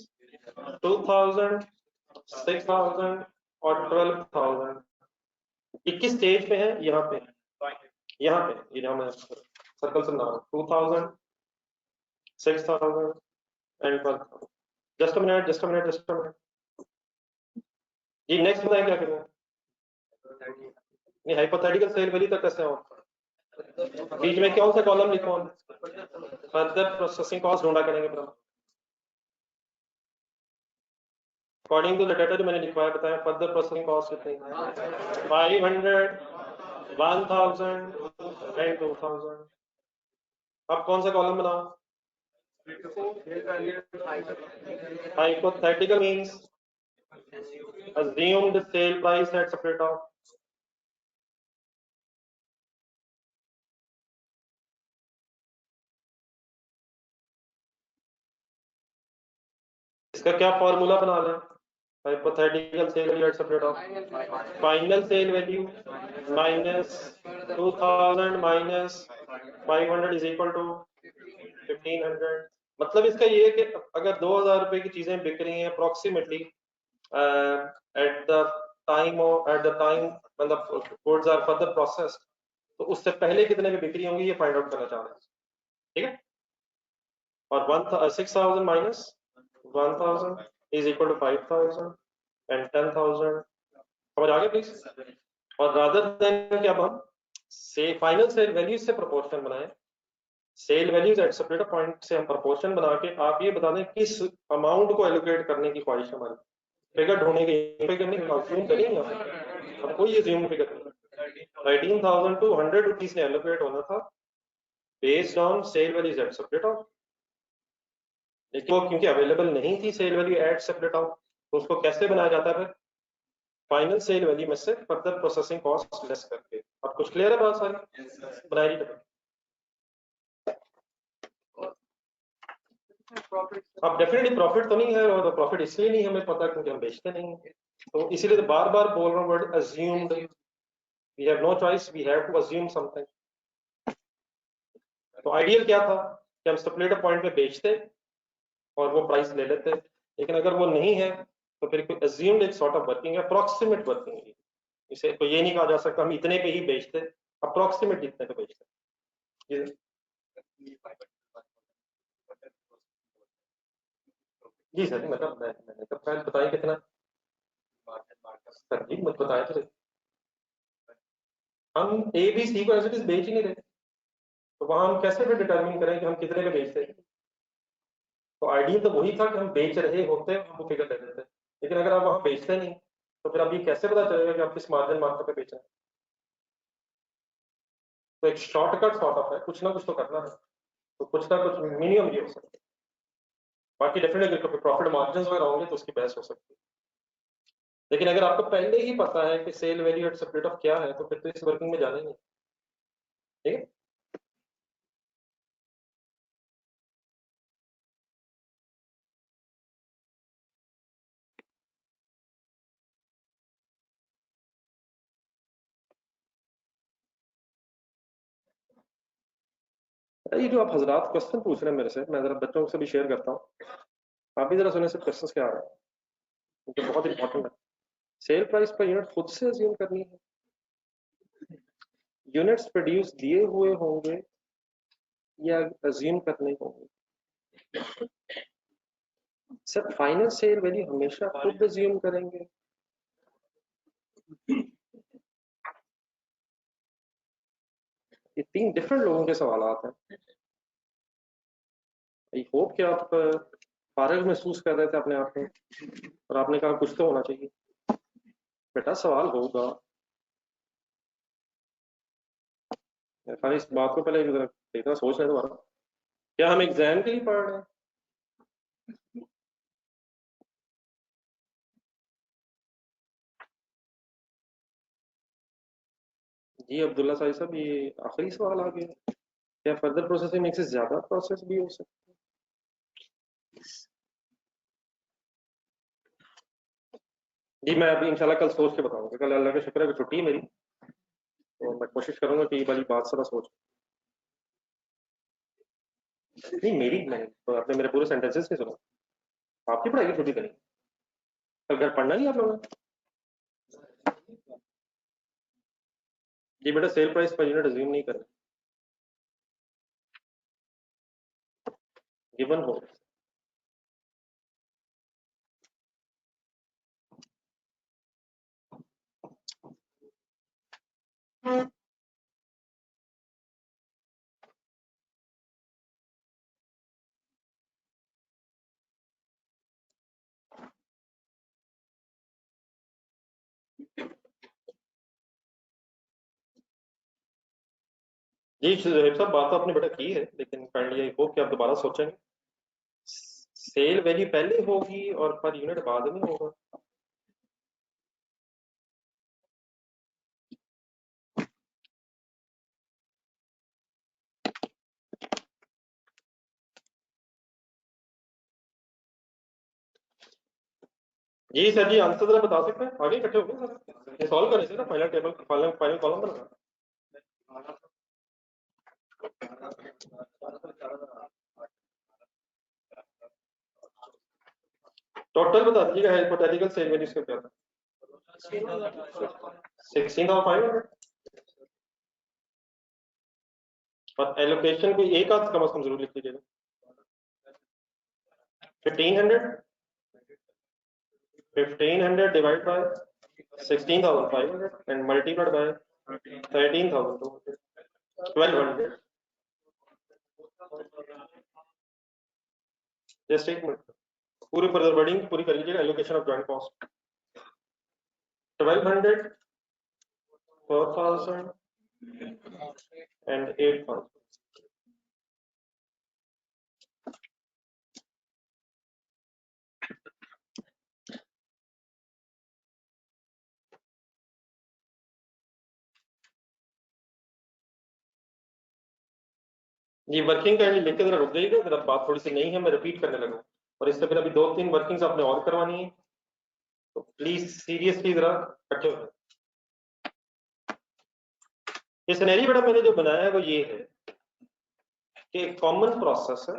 2000, 6000 और 12000। ये किस स्टेज पे है? यहाँ पे ये जहाँ मैं सर्कल से बना रहा हूँ। 2000, 6000 एंड 12000। Just a minute. ये नेक्स्ट बताएं क्या करें? ये हाइपोथेटिकल सेल वैल्यू तक कैसे हो? बीच में कौन सा कॉलम लिखो? फर्दर प्रोसेसिंग कॉस्ट ढूंढा करेंगे फिर हम। अकॉर्डिंग टू द डाटा जो मैंने लिखवाया बताया, फर्दर प्रोसेसिंग कॉस्ट कितनी है? 500, 1000 एंड 2000। अब कौन सा कॉलम बनाओ? Hypothetical means assumed sale price at separate of। इसका क्या फॉर्मूला बना लें? Hypothetical sale value at separate off final sale value minus 2000 minus 500 is equal to 1500। मतलब इसका ये है कि अगर 2000 रुपए की चीजें बिक रही हैं approximately at the time when the goods are further processed, तो उससे पहले कितने में बिक्री होंगी ये फाइंड आउट करना चाह रहे हैं। ठीक है? और 6000 minus 1000 is equal to 5000 and 10000। समझ आ गया प्लीज? और रादर देन कि अब हम से फाइनल सेल वैल्यू से प्रोपोर्शन बनाएं, sale values at separate point से हम प्रोपोर्शन बना के आप ये बता दें किस अमाउंट को एलोकेट करने की ख्वाहिश हमारी। फिगर ढूंढने की फिगर नहीं, अज्यूम करेंगे हम कोई अज्यूम फिगर नहीं। 13200 रुपीज ने एलोकेट होना था based on sale values at separate off, लेकिन वो क्योंकि अवेलेबल नहीं थी sale value at separate off, तो उसको कैसे बनाया जाता है? फाइनल सेल वैल्यू में से फर्दर प्रोसेसिंग कॉस्ट लेस करके। अब कुछ क्लियर है बात सारी? बनाइए। अब डेफिनेटली प्रॉफिट तो नहीं है, और प्रॉफिट इसलिए नहीं हमें पता क्योंकि हम बेचते नहीं है, तो इसीलिए तो बार बार बोल रहा हूँ word assumed। we have no choice, we have to assume something। तो आइडियल क्या था कि हम स्पेक्युलेटिव पॉइंट पे बेचते और वो प्राइस ले लेते, लेकिन अगर वो नहीं है तो फिर कोई अज्यूम्ड एक सॉर्ट ऑफ वर्किंग है, अप्रोक्सीमेट वर्किंग है। इसे तो ये नहीं कहा जा सकता हम इतने पे ही बेचते, अप्रोक्सीमेट इतने पे बेचते। जी सर, मतलब मैंने तो पहले बताया कितना सर जी, मुझे बताया तो सही। हम ए बी सी को एज इट इज बेच ही नहीं रहे, तो वहां हम कैसे भी डिटरमिन करें कि हम कितने पे बेचते हैं। तो आइडिया तो वही था कि हम बेच रहे होते हैं, हम वो फिगर ले लेते, लेकिन अगर आप वहां बेचते नहीं तो फिर आप ये कैसे पता चलेगा कि आप किस मार्जिन मार्केट पे बेच रहे हैं। तो एक शॉर्टकट सॉर्ट ऑफ है, कुछ ना कुछ तो करना है, तो कुछ ना कुछ मिनिमम ये हो सकता है। बाकी डेफिनेटली अगर प्रॉफिट मार्जिन वगैरह होंगे तो उसकी बहस हो सकती है, लेकिन अगर आपको पहले ही पता है कि sale value at split off क्या है तो फिर तो इस वर्किंग में जाना ही नहीं। ठीक है। ये जो आप हजरात क्वेश्चन पूछ रहे हैं मेरे से, मैं जरा बच्चों से भी शेयर करता हूँ, आप भी जरा सुने से क्वेश्चन क्या आ रहे हैं, क्योंकि बहुत इंपॉर्टेंट है। सेल प्राइस पर यूनिट खुद से अज्यूम करनी है, यूनिट्स प्रोड्यूस दिए हुए होंगे या अज्यूम करने होंगे। सर फाइनल सेल वैल्यू हमेशा खुद अज्यूम करेंगे। ये 3 डिफरेंट लोगों के सवाल हैं। आई होप कि आप फारग महसूस कर रहे थे अपने आप में और आपने कहा कुछ तो होना चाहिए। बेटा सवाल होगा, खाली इस बात को पहले देखना सोच रहे दोबारा, क्या हम एग्जाम के लिए पढ़ रहे हैं। जी अब्दुल्ला साहब, ये आखिरी सवाल आ गया, क्या फर्दर प्रोसेसिंग में से ज्यादा प्रोसेस भी हो सकता है। जी मैं अभी इंशाल्लाह कल सोच के बताऊंगा, कल अल्लाह का शुक्र है कि छुट्टी है मेरी, तो मैं कोशिश करूंगा कि ये वाली बात सारा सोच। नहीं मेरी नहीं, तो आपने मेरे पूरे सेंटेंसेस नहीं सुना, आपकी पढ़ाई की छुट्टी करी, कल घर पढ़ना नहीं आप लोगों ने। जी बेटा cell price per unit assume नहीं करें, गिवन हो। जी जोहेब साहब, बात तो आपने बेटा की है, लेकिन काइंडली आई होप कि आप दोबारा सोचेंगे। सेल वैल्यू पहले होगी और पर यूनिट बाद में होगा। जी सर जी, आंसर जरा बता सकते हैं, आगे इकट्ठे हो गए सर, ये सॉल्व करें ना, final table final final column बना। टोटल बता दीजिएगा हाइपोथेटिकल सेल वैल्यू इसका क्या था। 16,500। और एलोकेशन कोई एक आध कम से कम जरूर लिख लीजिएगा। 1500, 1500 divide by 16,500 and multiplied by 13,200, 1200। Just एक मिनट, पूरी फर्दर वर्डिंग पूरी कर लीजिएगा। Allocation of joint cost 1200, 4,000 and 8,000। ये वर्किंग काइंडली लिख के जरा रुक जाइएगा, जरा बात थोड़ी सी नई है, मैं रिपीट करने लगा, और इससे फिर अभी 2-3 वर्किंग्स आपने और करवानी है, तो प्लीज सीरियसली जरा इकट्ठे हो जाए। ये सिनेरियो बेटा मैंने जो बनाया है वो ये है कि एक कॉमन प्रोसेस है।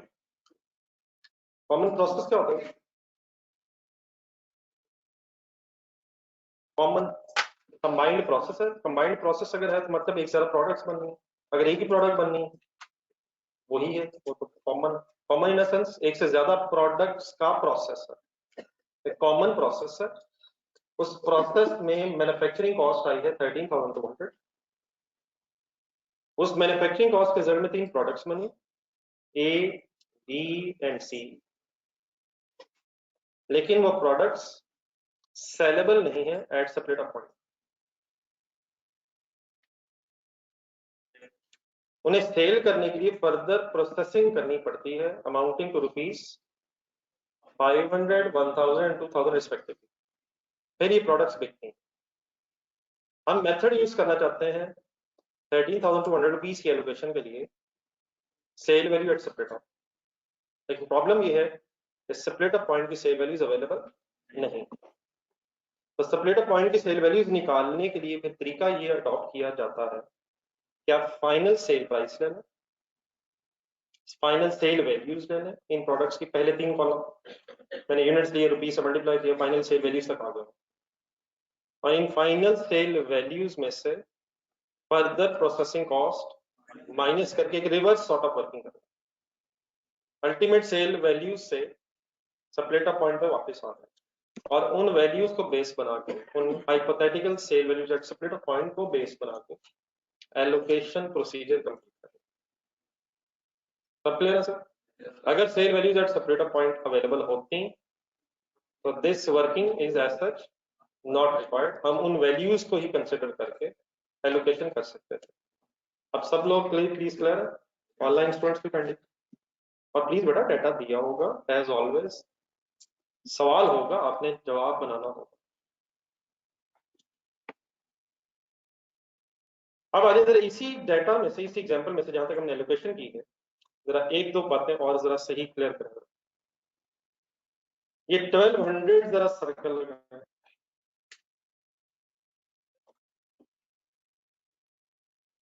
कॉमन प्रोसेस क्या होता है? कॉमन कंबाइंड प्रोसेस है। कंबाइंड प्रोसेस अगर है तो मतलब एक सारा प्रोडक्ट्स बननी है। अगर एक ही प्रोडक्ट बननी है वही है, वो तो common. Common in the sense एक से ज्यादा प्रोडक्ट्स का प्रोसेस है, एक कॉमन प्रोसेस है। उस प्रोसेस में मैन्युफैक्चरिंग कॉस्ट आई है 13,200। उस मैन्युफैक्चरिंग कॉस्ट के रिजल्ट में 3 प्रोडक्ट्स बने, ए, बी एंड सी। लेकिन वो प्रोडक्ट्स सेलेबल नहीं है एट सेपरेट पॉइंट। उन्हें सेल करने के लिए फर्दर प्रोसेसिंग करनी पड़ती है अमाउंटिंग टू ₹500, 1000 एंड 2000 रिस्पेक्टिवली, फिर ये प्रोडक्ट्स बिकती हैं। हम मेथड यूज करना चाहते हैं 13,200 की एलोकेशन के लिए sale value at separate off. लेकिन प्रॉब्लम ये है कि सेपरेट ऑफ पॉइंट की सेल वैल्यूज अवेलेबल नहीं। तो सेपरेट ऑफ पॉइंट की सेल वैल्यूज निकालने के लिए फिर तरीका ये अडॉप्ट किया जाता है क्या फाइनल सेल प्राइस लेना, फाइनल सेल वैल्यूज लेना। इन प्रोडक्ट्स की पहले 3 कॉलम मैंने यूनिट्स लिए, रुपीस से मल्टीप्लाई किया, फाइनल सेल वैल्यूज तक आ गए। और इन फाइनल सेल वैल्यूज में से फर्दर प्रोसेसिंग कॉस्ट माइनस करके एक रिवर्स सॉर्ट ऑफ वर्किंग करना, अल्टीमेट सेल वैल्यूज से सेपरेट ऑफ पॉइंट पे वापस आ गए और उन वैल्यूज को बेस बना के, उन hypothetical sale values at separate off point को बेस बना के एलोकेशन प्रोसीजर कंप्लीट करें। सब क्लियर है सर? अगर sale values at separate off point available होती तो this working is as such not required. हम उन वैल्यूज को ही कंसिडर करके एलोकेशन कर सकते थे। अब सब लोग प्लीज क्लियर है? ऑनलाइन स्टूडेंट्स भी पेंडिंग। और प्लीज बेटा डाटा दिया होगा एज ऑलवेज, सवाल होगा आपने जवाब बनाना होगा। अब आगे जरा इसी डाटा में से, इसी एग्जांपल में से जहां तक हमने एलोकेशन की है, जरा एक दो बातें और जरा सही क्लियर करें। ये 1200 जरा सर्कल लगाएं।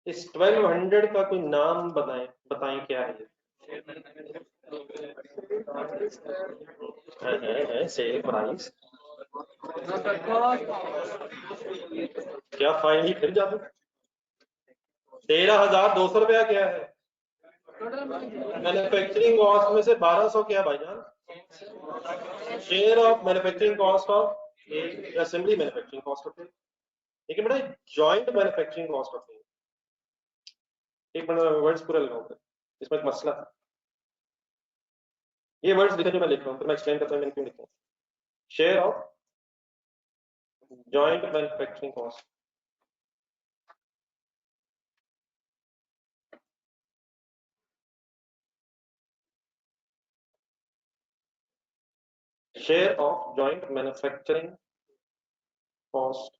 इस 1200 का कोई नाम बताएं क्या है? Sale price. क्या फाइनली फिर जाते? 13,200 रुपया क्या है? मैन्युफैक्चरिंग कॉस्ट में से 1200 क्या भाईजान? Share of manufacturing cost of assembly manufacturing cost होती है। लेकिन बेटा जॉइंट मैन्युफैक्चरिंग कॉस्ट होती है। एक मिनट वर्ड्स पूरा लगाऊंगा, इसमें एक मसला है। ये वर्ड्स लिखे जो मैं लिख रहा हूँ तो मैं एक्सप्लेन करता हूँ मैंने क्यों लिखा। Share of joint manufacturing cost, share of joint manufacturing cost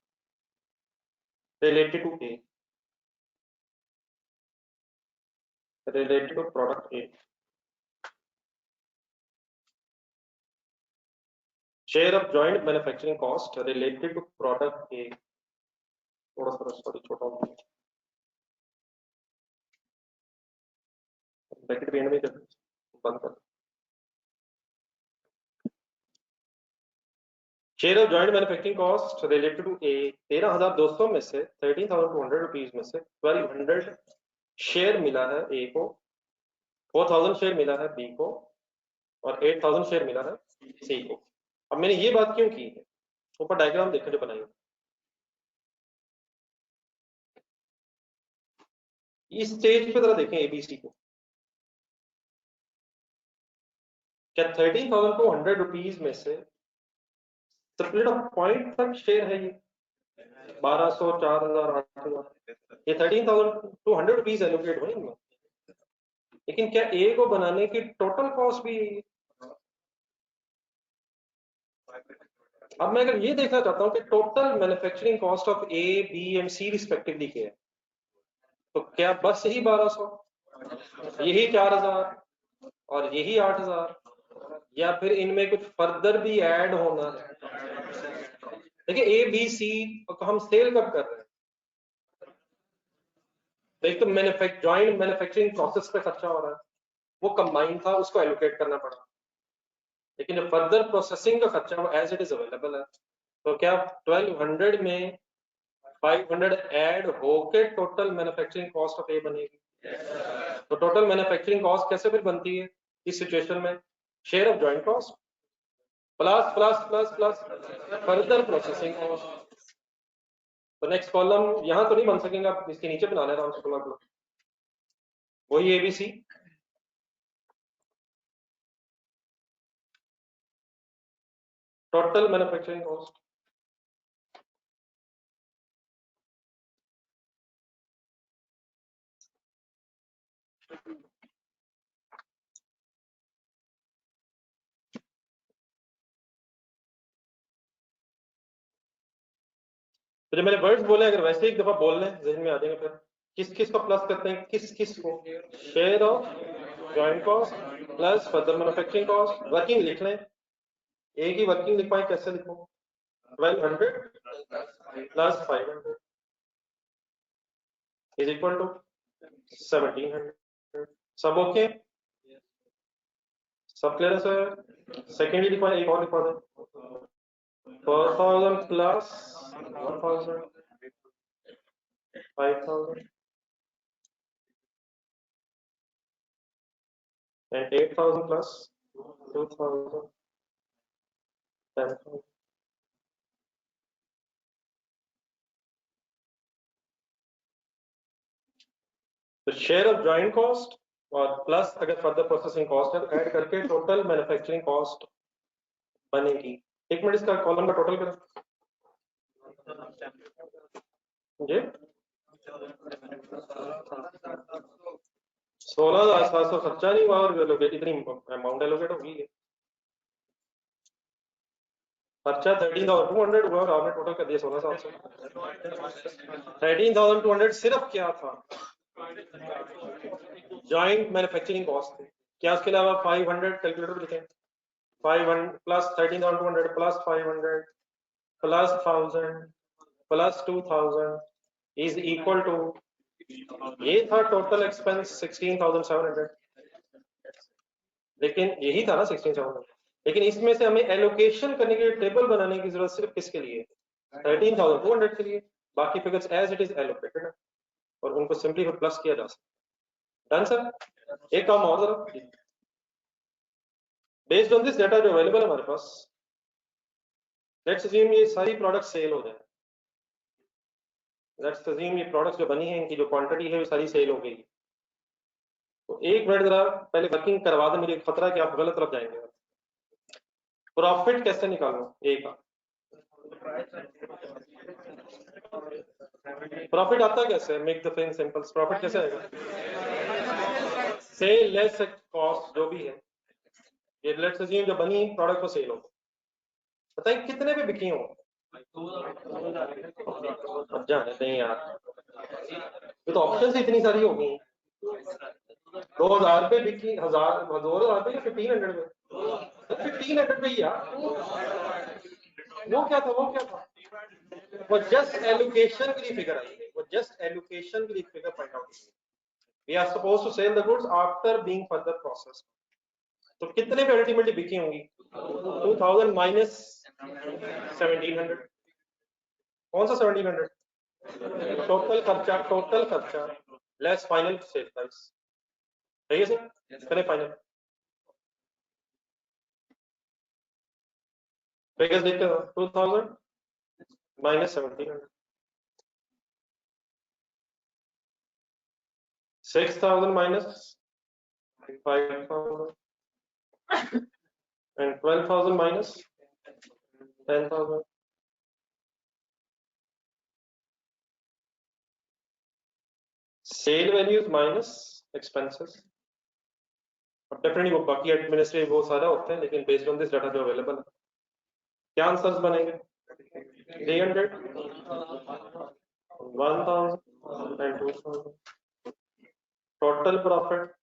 related to A, related to product A, share of joint manufacturing cost related to product A। थोड़ा सा सॉरी छोटा हो गया, ब्रैकेट भी एंड में कर बंद कर। Share of joint manufacturing cost related to A, 13,200 में से 13,200 रुपीज में से 1200 शेयर मिला है ए को, 4000 शेयर मिला है बी को और 8000 शेयर मिला है सी को। अब मैंने ये बात क्यों की है, ऊपर डायग्राम देखो जो बनाई। इस स्टेज पे जरा देखें एबीसी को। क्या 13,200 रुपीज में से सेपरेट ऑफ पॉइंट तक शेयर है? ये 1200, 4000, 8000, ये 13,200 रुपीज एलोकेट हुए इनमें। लेकिन क्या ए को बनाने की टोटल कॉस्ट भी है? अब मैं अगर ये देखना चाहता हूं कि total manufacturing cost of A, B and C respectively क्या है, तो क्या बस यही 1200, यही 4000 और यही 8000, या फिर इनमें कुछ फर्दर भी ऐड होना है? देखिए ए बी सी को हम सेल कब कर रहे हैं? तो एक तो जॉइंट मैन्युफैक्चरिंग प्रोसेस पे खर्चा हो रहा है, वो कंबाइन था, उसको एलोकेट करना पड़ा, लेकिन जो फर्दर प्रोसेसिंग का खर्चा वो एज इट इज अवेलेबल है। तो क्या 1200 में 500 ऐड होके टोटल मैन्युफैक्चरिंग कॉस्ट ऑफ ए बनेगी? तो टोटल मैन्युफैक्चरिंग कॉस्ट कैसे फिर बनती है इस सिचुएशन में? Share of joint cost plus plus plus plus further processing cost. तो नेक्स्ट कॉलम यहां तो नहीं बन सकेंगे, आप इसके नीचे बना लेना वही एबीसी। टोटल मैन्युफैक्चरिंग कॉस्ट तो जो मैंने वर्ड्स बोले अगर वैसे एक दफा बोल लें जहन में आ जाएंगे। फिर किस किस को प्लस करते हैं, किस किस को? Share of joint cost plus further manufacturing cost. Working लिख लें, एक ही वर्किंग लिख पाए कैसे लिखो? 1200 प्लस 500 इज इक्वल टू 1700। सब ओके? सब क्लियर है सर? सेकेंडली लिखवा, एक और लिखवा दें, 4000 प्लस 1000 5000 and 8000 plus 2000 10,000। तो शेयर ऑफ जॉइंट कॉस्ट और प्लस अगर फर्दर प्रोसेसिंग कॉस्ट है तो ऐड करके टोटल मैन्युफैक्चरिंग कॉस्ट बनेगी। एक मिनट इसका कॉलम का टोटल करें जी। 16,700 खर्चा नहीं हुआ और इतनी अमाउंट एलोकेट होगी। खर्चा 13,200 हुआ और आपने टोटल कर दिया 16,700। 13,200 सिर्फ क्या था? जॉइंट मैन्युफैक्चरिंग कॉस्ट थी। क्या इसके अलावा 500 कैलकुलेटर लिखें? 500 plus 13,200 plus 500 plus 1000 plus 2000 is equal to, ये था टोटल एक्सपेंस 16,700। लेकिन यही था ना 16,700, लेकिन इसमें से हमें एलोकेशन करने के लिए टेबल बनाने की जरूरत सिर्फ किसके लिए? 13,200 के लिए। बाकी figures as it is allocated है और उनको सिंपली प्लस किया जा सकता है। Done sir? एक काम और जरा, बेस्ड ऑन दिस डाटा जो अवेलेबल है हमारे पास, लेट्स अज्यूम ये सारी प्रोडक्ट सेल हो जाए। लेट्स अज्यूम ये प्रोडक्ट्स जो बनी है इनकी जो क्वांटिटी है वो सारी सेल हो गई। तो एक मिनट जरा पहले वर्किंग करवा दें, मुझे खतरा है कि आप गलत तरफ जाएंगे। प्रॉफिट कैसे निकालूं ए का? प्रॉफिट आता कैसे? Make the thing simple. Profit कैसे आएगा? सेल लेस कॉस्ट जो भी है, ये लेट्स अज्यूम जो बनी प्रोडक्ट को सेल हो, बताइए कितने पे बिकी हो? अब जाने दें यार, ये तो ऑप्शन इतनी सारी हो गई। 2,000 पे बिकी, 2,000 पे या 1500 पे? 1500 पे ही यार। वो क्या था, वो क्या था? वो जस्ट एलोकेशन के लिए फिगर आई है, वो जस्ट एलोकेशन के लिए फिगर फाइंड आउट की। We are suppose to sell the goods after being further process. तो कितने पे अल्टीमेटली बिकी होंगी? 2000 माइनस 1700। कौन सा 1700? टोटल खर्चा लेस फाइनल सेल प्राइस। सही है सर? करें फाइनल फिगर्स देखते हो। 2000 minus 1700, 6,000 minus 5,000 and 12,000 minus 10,000. Sale values minus expenses. अब डेफिनेटली वो बाकी एडमिनिस्ट्रेटिव वो सारा होते हैं, लेकिन बेस्ड ऑन दिस डाटा जो अवेलेबल है क्या आंसर्स बनेंगे? 300, 1,000 and 2,000। Total profit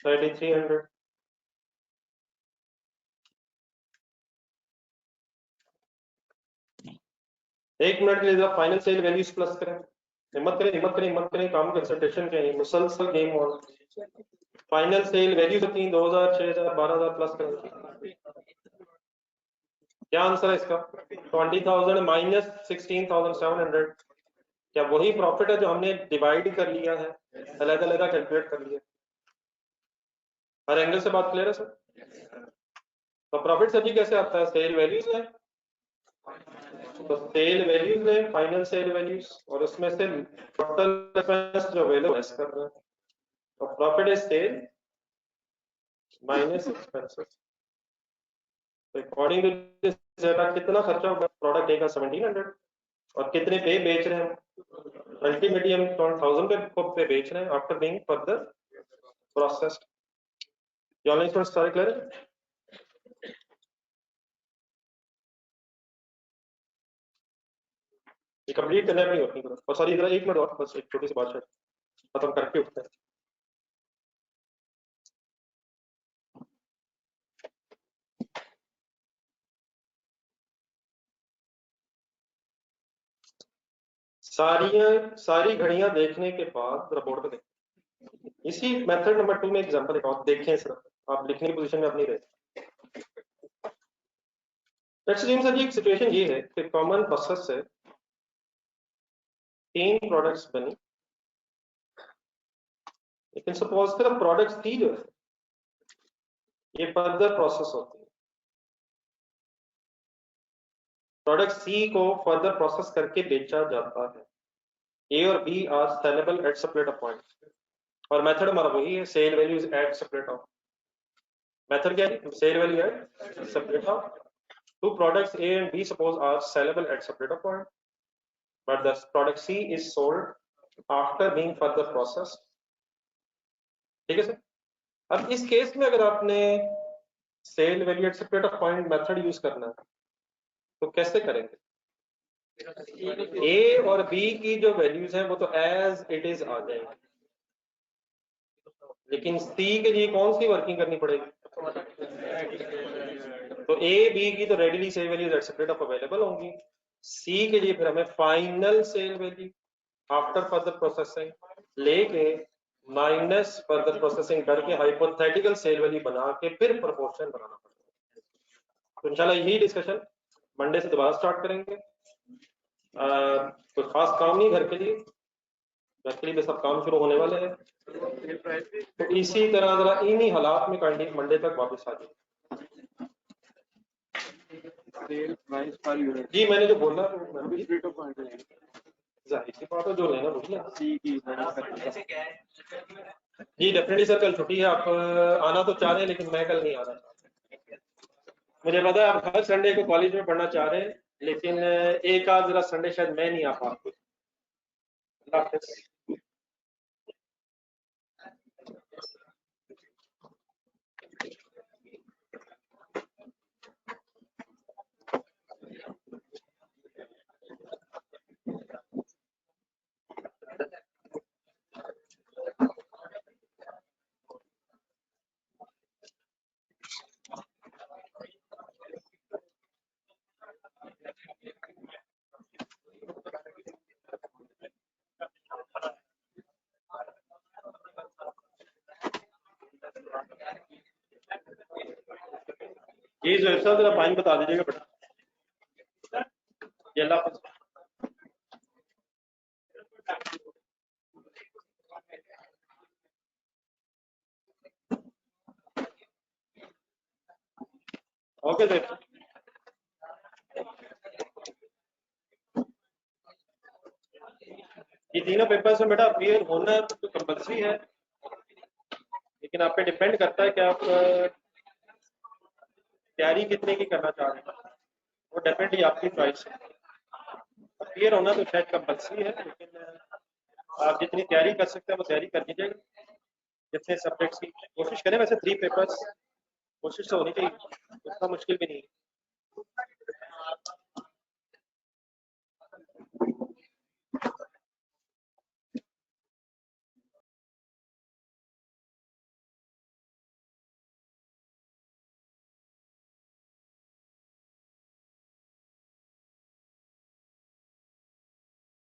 3,300। एक मिनट के लिए फाइनल सेल वैल्यूज प्लस करें। हिम्मत करें, हिम्मत करें, हिम्मत करें, काम कंसंट्रेशन के मुसलसल game on. Final sale values होती हैं 2000, 6000, 12000 प्लस करेंगे। क्या आंसर है इसका? 20,000 माइनस 16,700। क्या वही प्रॉफिट है जो हमने डिवाइड कर लिया है, अलग अलग कैलकुलेट कर लिया? हर एंगल से बात क्लियर है सर? तो प्रॉफिट सर जी कैसे आता है? सेल वैल्यूज है, तो सेल वैल्यूज है, फाइनल सेल वैल्यूज, और उसमें से टोटल डिफरेंस जो अवेलेबल कर रहे हैं, तो profit is sale minus expenses. तो अकॉर्डिंग टू दिस डेटा कितना खर्चा होगा प्रोडक्ट ए का? 1700। और कितने पे बेच रहे हैं? अल्टीमेटली हम 1000 पे बेच रहे हैं आफ्टर बीइंग फर्दर प्रोसेस्ड। ये ऑनलाइन स्टूडेंट्स सारे क्लियर है? ये कंप्लीट करना है अपनी वर्किंग ग्रुप। और सॉरी इधर एक मिनट और, बस एक छोटी सी बात है, खत्म करके उठते हैं। सारी घड़ियां देखने के बाद रिपोर्ट पे देखें। इसी मेथड नंबर 2 में एग्जांपल एक और देखें सर, आप लिखने की पोजीशन में अपनी रहे। लेट्स अज्यूम सर जी एक सिचुएशन ये है कि कॉमन प्रोसेस से 3 प्रोडक्ट्स बनी, लेकिन सपोज करो प्रोडक्ट सी जो है ये फर्दर प्रोसेस होती है। प्रोडक्ट सी को फर्दर प्रोसेस करके बेचा जाता है। ए और B are saleable at separate point, और मेथड हमारा वही है, sale values at separate off. Method क्या है? Sale value at separate off. Two products A and B suppose are sellable at separate point, but the product C is sold after being further processed. ठीक है सर? अब इस केस में अगर आपने sale value at separate off point method use करना है तो कैसे करेंगे? ए और बी की जो वैल्यूज हैं वो तो एज इट इज आ जाएंगे, लेकिन सी के लिए कौन सी वर्किंग करनी पड़ेगी? तो ए बी की तो readily sale values at separate off available होंगी, सी के लिए फिर हमें final sale value after further processing लेके माइनस फर्दर प्रोसेसिंग करके हाइपोथेटिकल सेल वैल्यू बना के फिर प्रोपोर्शन बनाना पड़ेगा। तो इंशाल्लाह यही डिस्कशन मंडे से दोबारा स्टार्ट करेंगे। कोई खास काम नहीं घर के लिए, घर के लिए सब काम शुरू होने वाले हैं। तो इसी तरह जरा इन्हीं हालात में कंटिन्यू मंडे तक वापस आ जाए। जी मैंने जो बोला जाहिर सी बात है, जो लेना वही है। जी डेफिनेटली सर, कल छुट्टी है, आप आना तो चाह रहे हैं लेकिन मैं कल नहीं आ रहा। मुझे पता है आप हर संडे को कॉलेज में पढ़ना चाह रहे हैं, लेकिन एक आध जरा संडे शायद मैं नहीं आ पाऊँ। अल्लाह हाफिज़। जी जो सर जरा फाइन बता दीजिएगा बेटा। ये अल्लाह हाफिज़। Okay sir. ये तीनों पेपर्स में बेटा अपीयर होना तो कंपल्सरी है, लेकिन आप पे डिपेंड करता है कि आप तैयारी कितने की करना चाह रहे हैं, वो डेफिनेटली आपकी चॉइस है। अपीयर होना तो शायद कंपल्सरी है, लेकिन आप जितनी तैयारी कर सकते हैं वो तैयारी कर लीजिएगा। जितने सब्जेक्ट्स की कोशिश करें, वैसे 3 पेपर्स कोशिश तो होनी चाहिए, उतना मुश्किल भी नहीं है।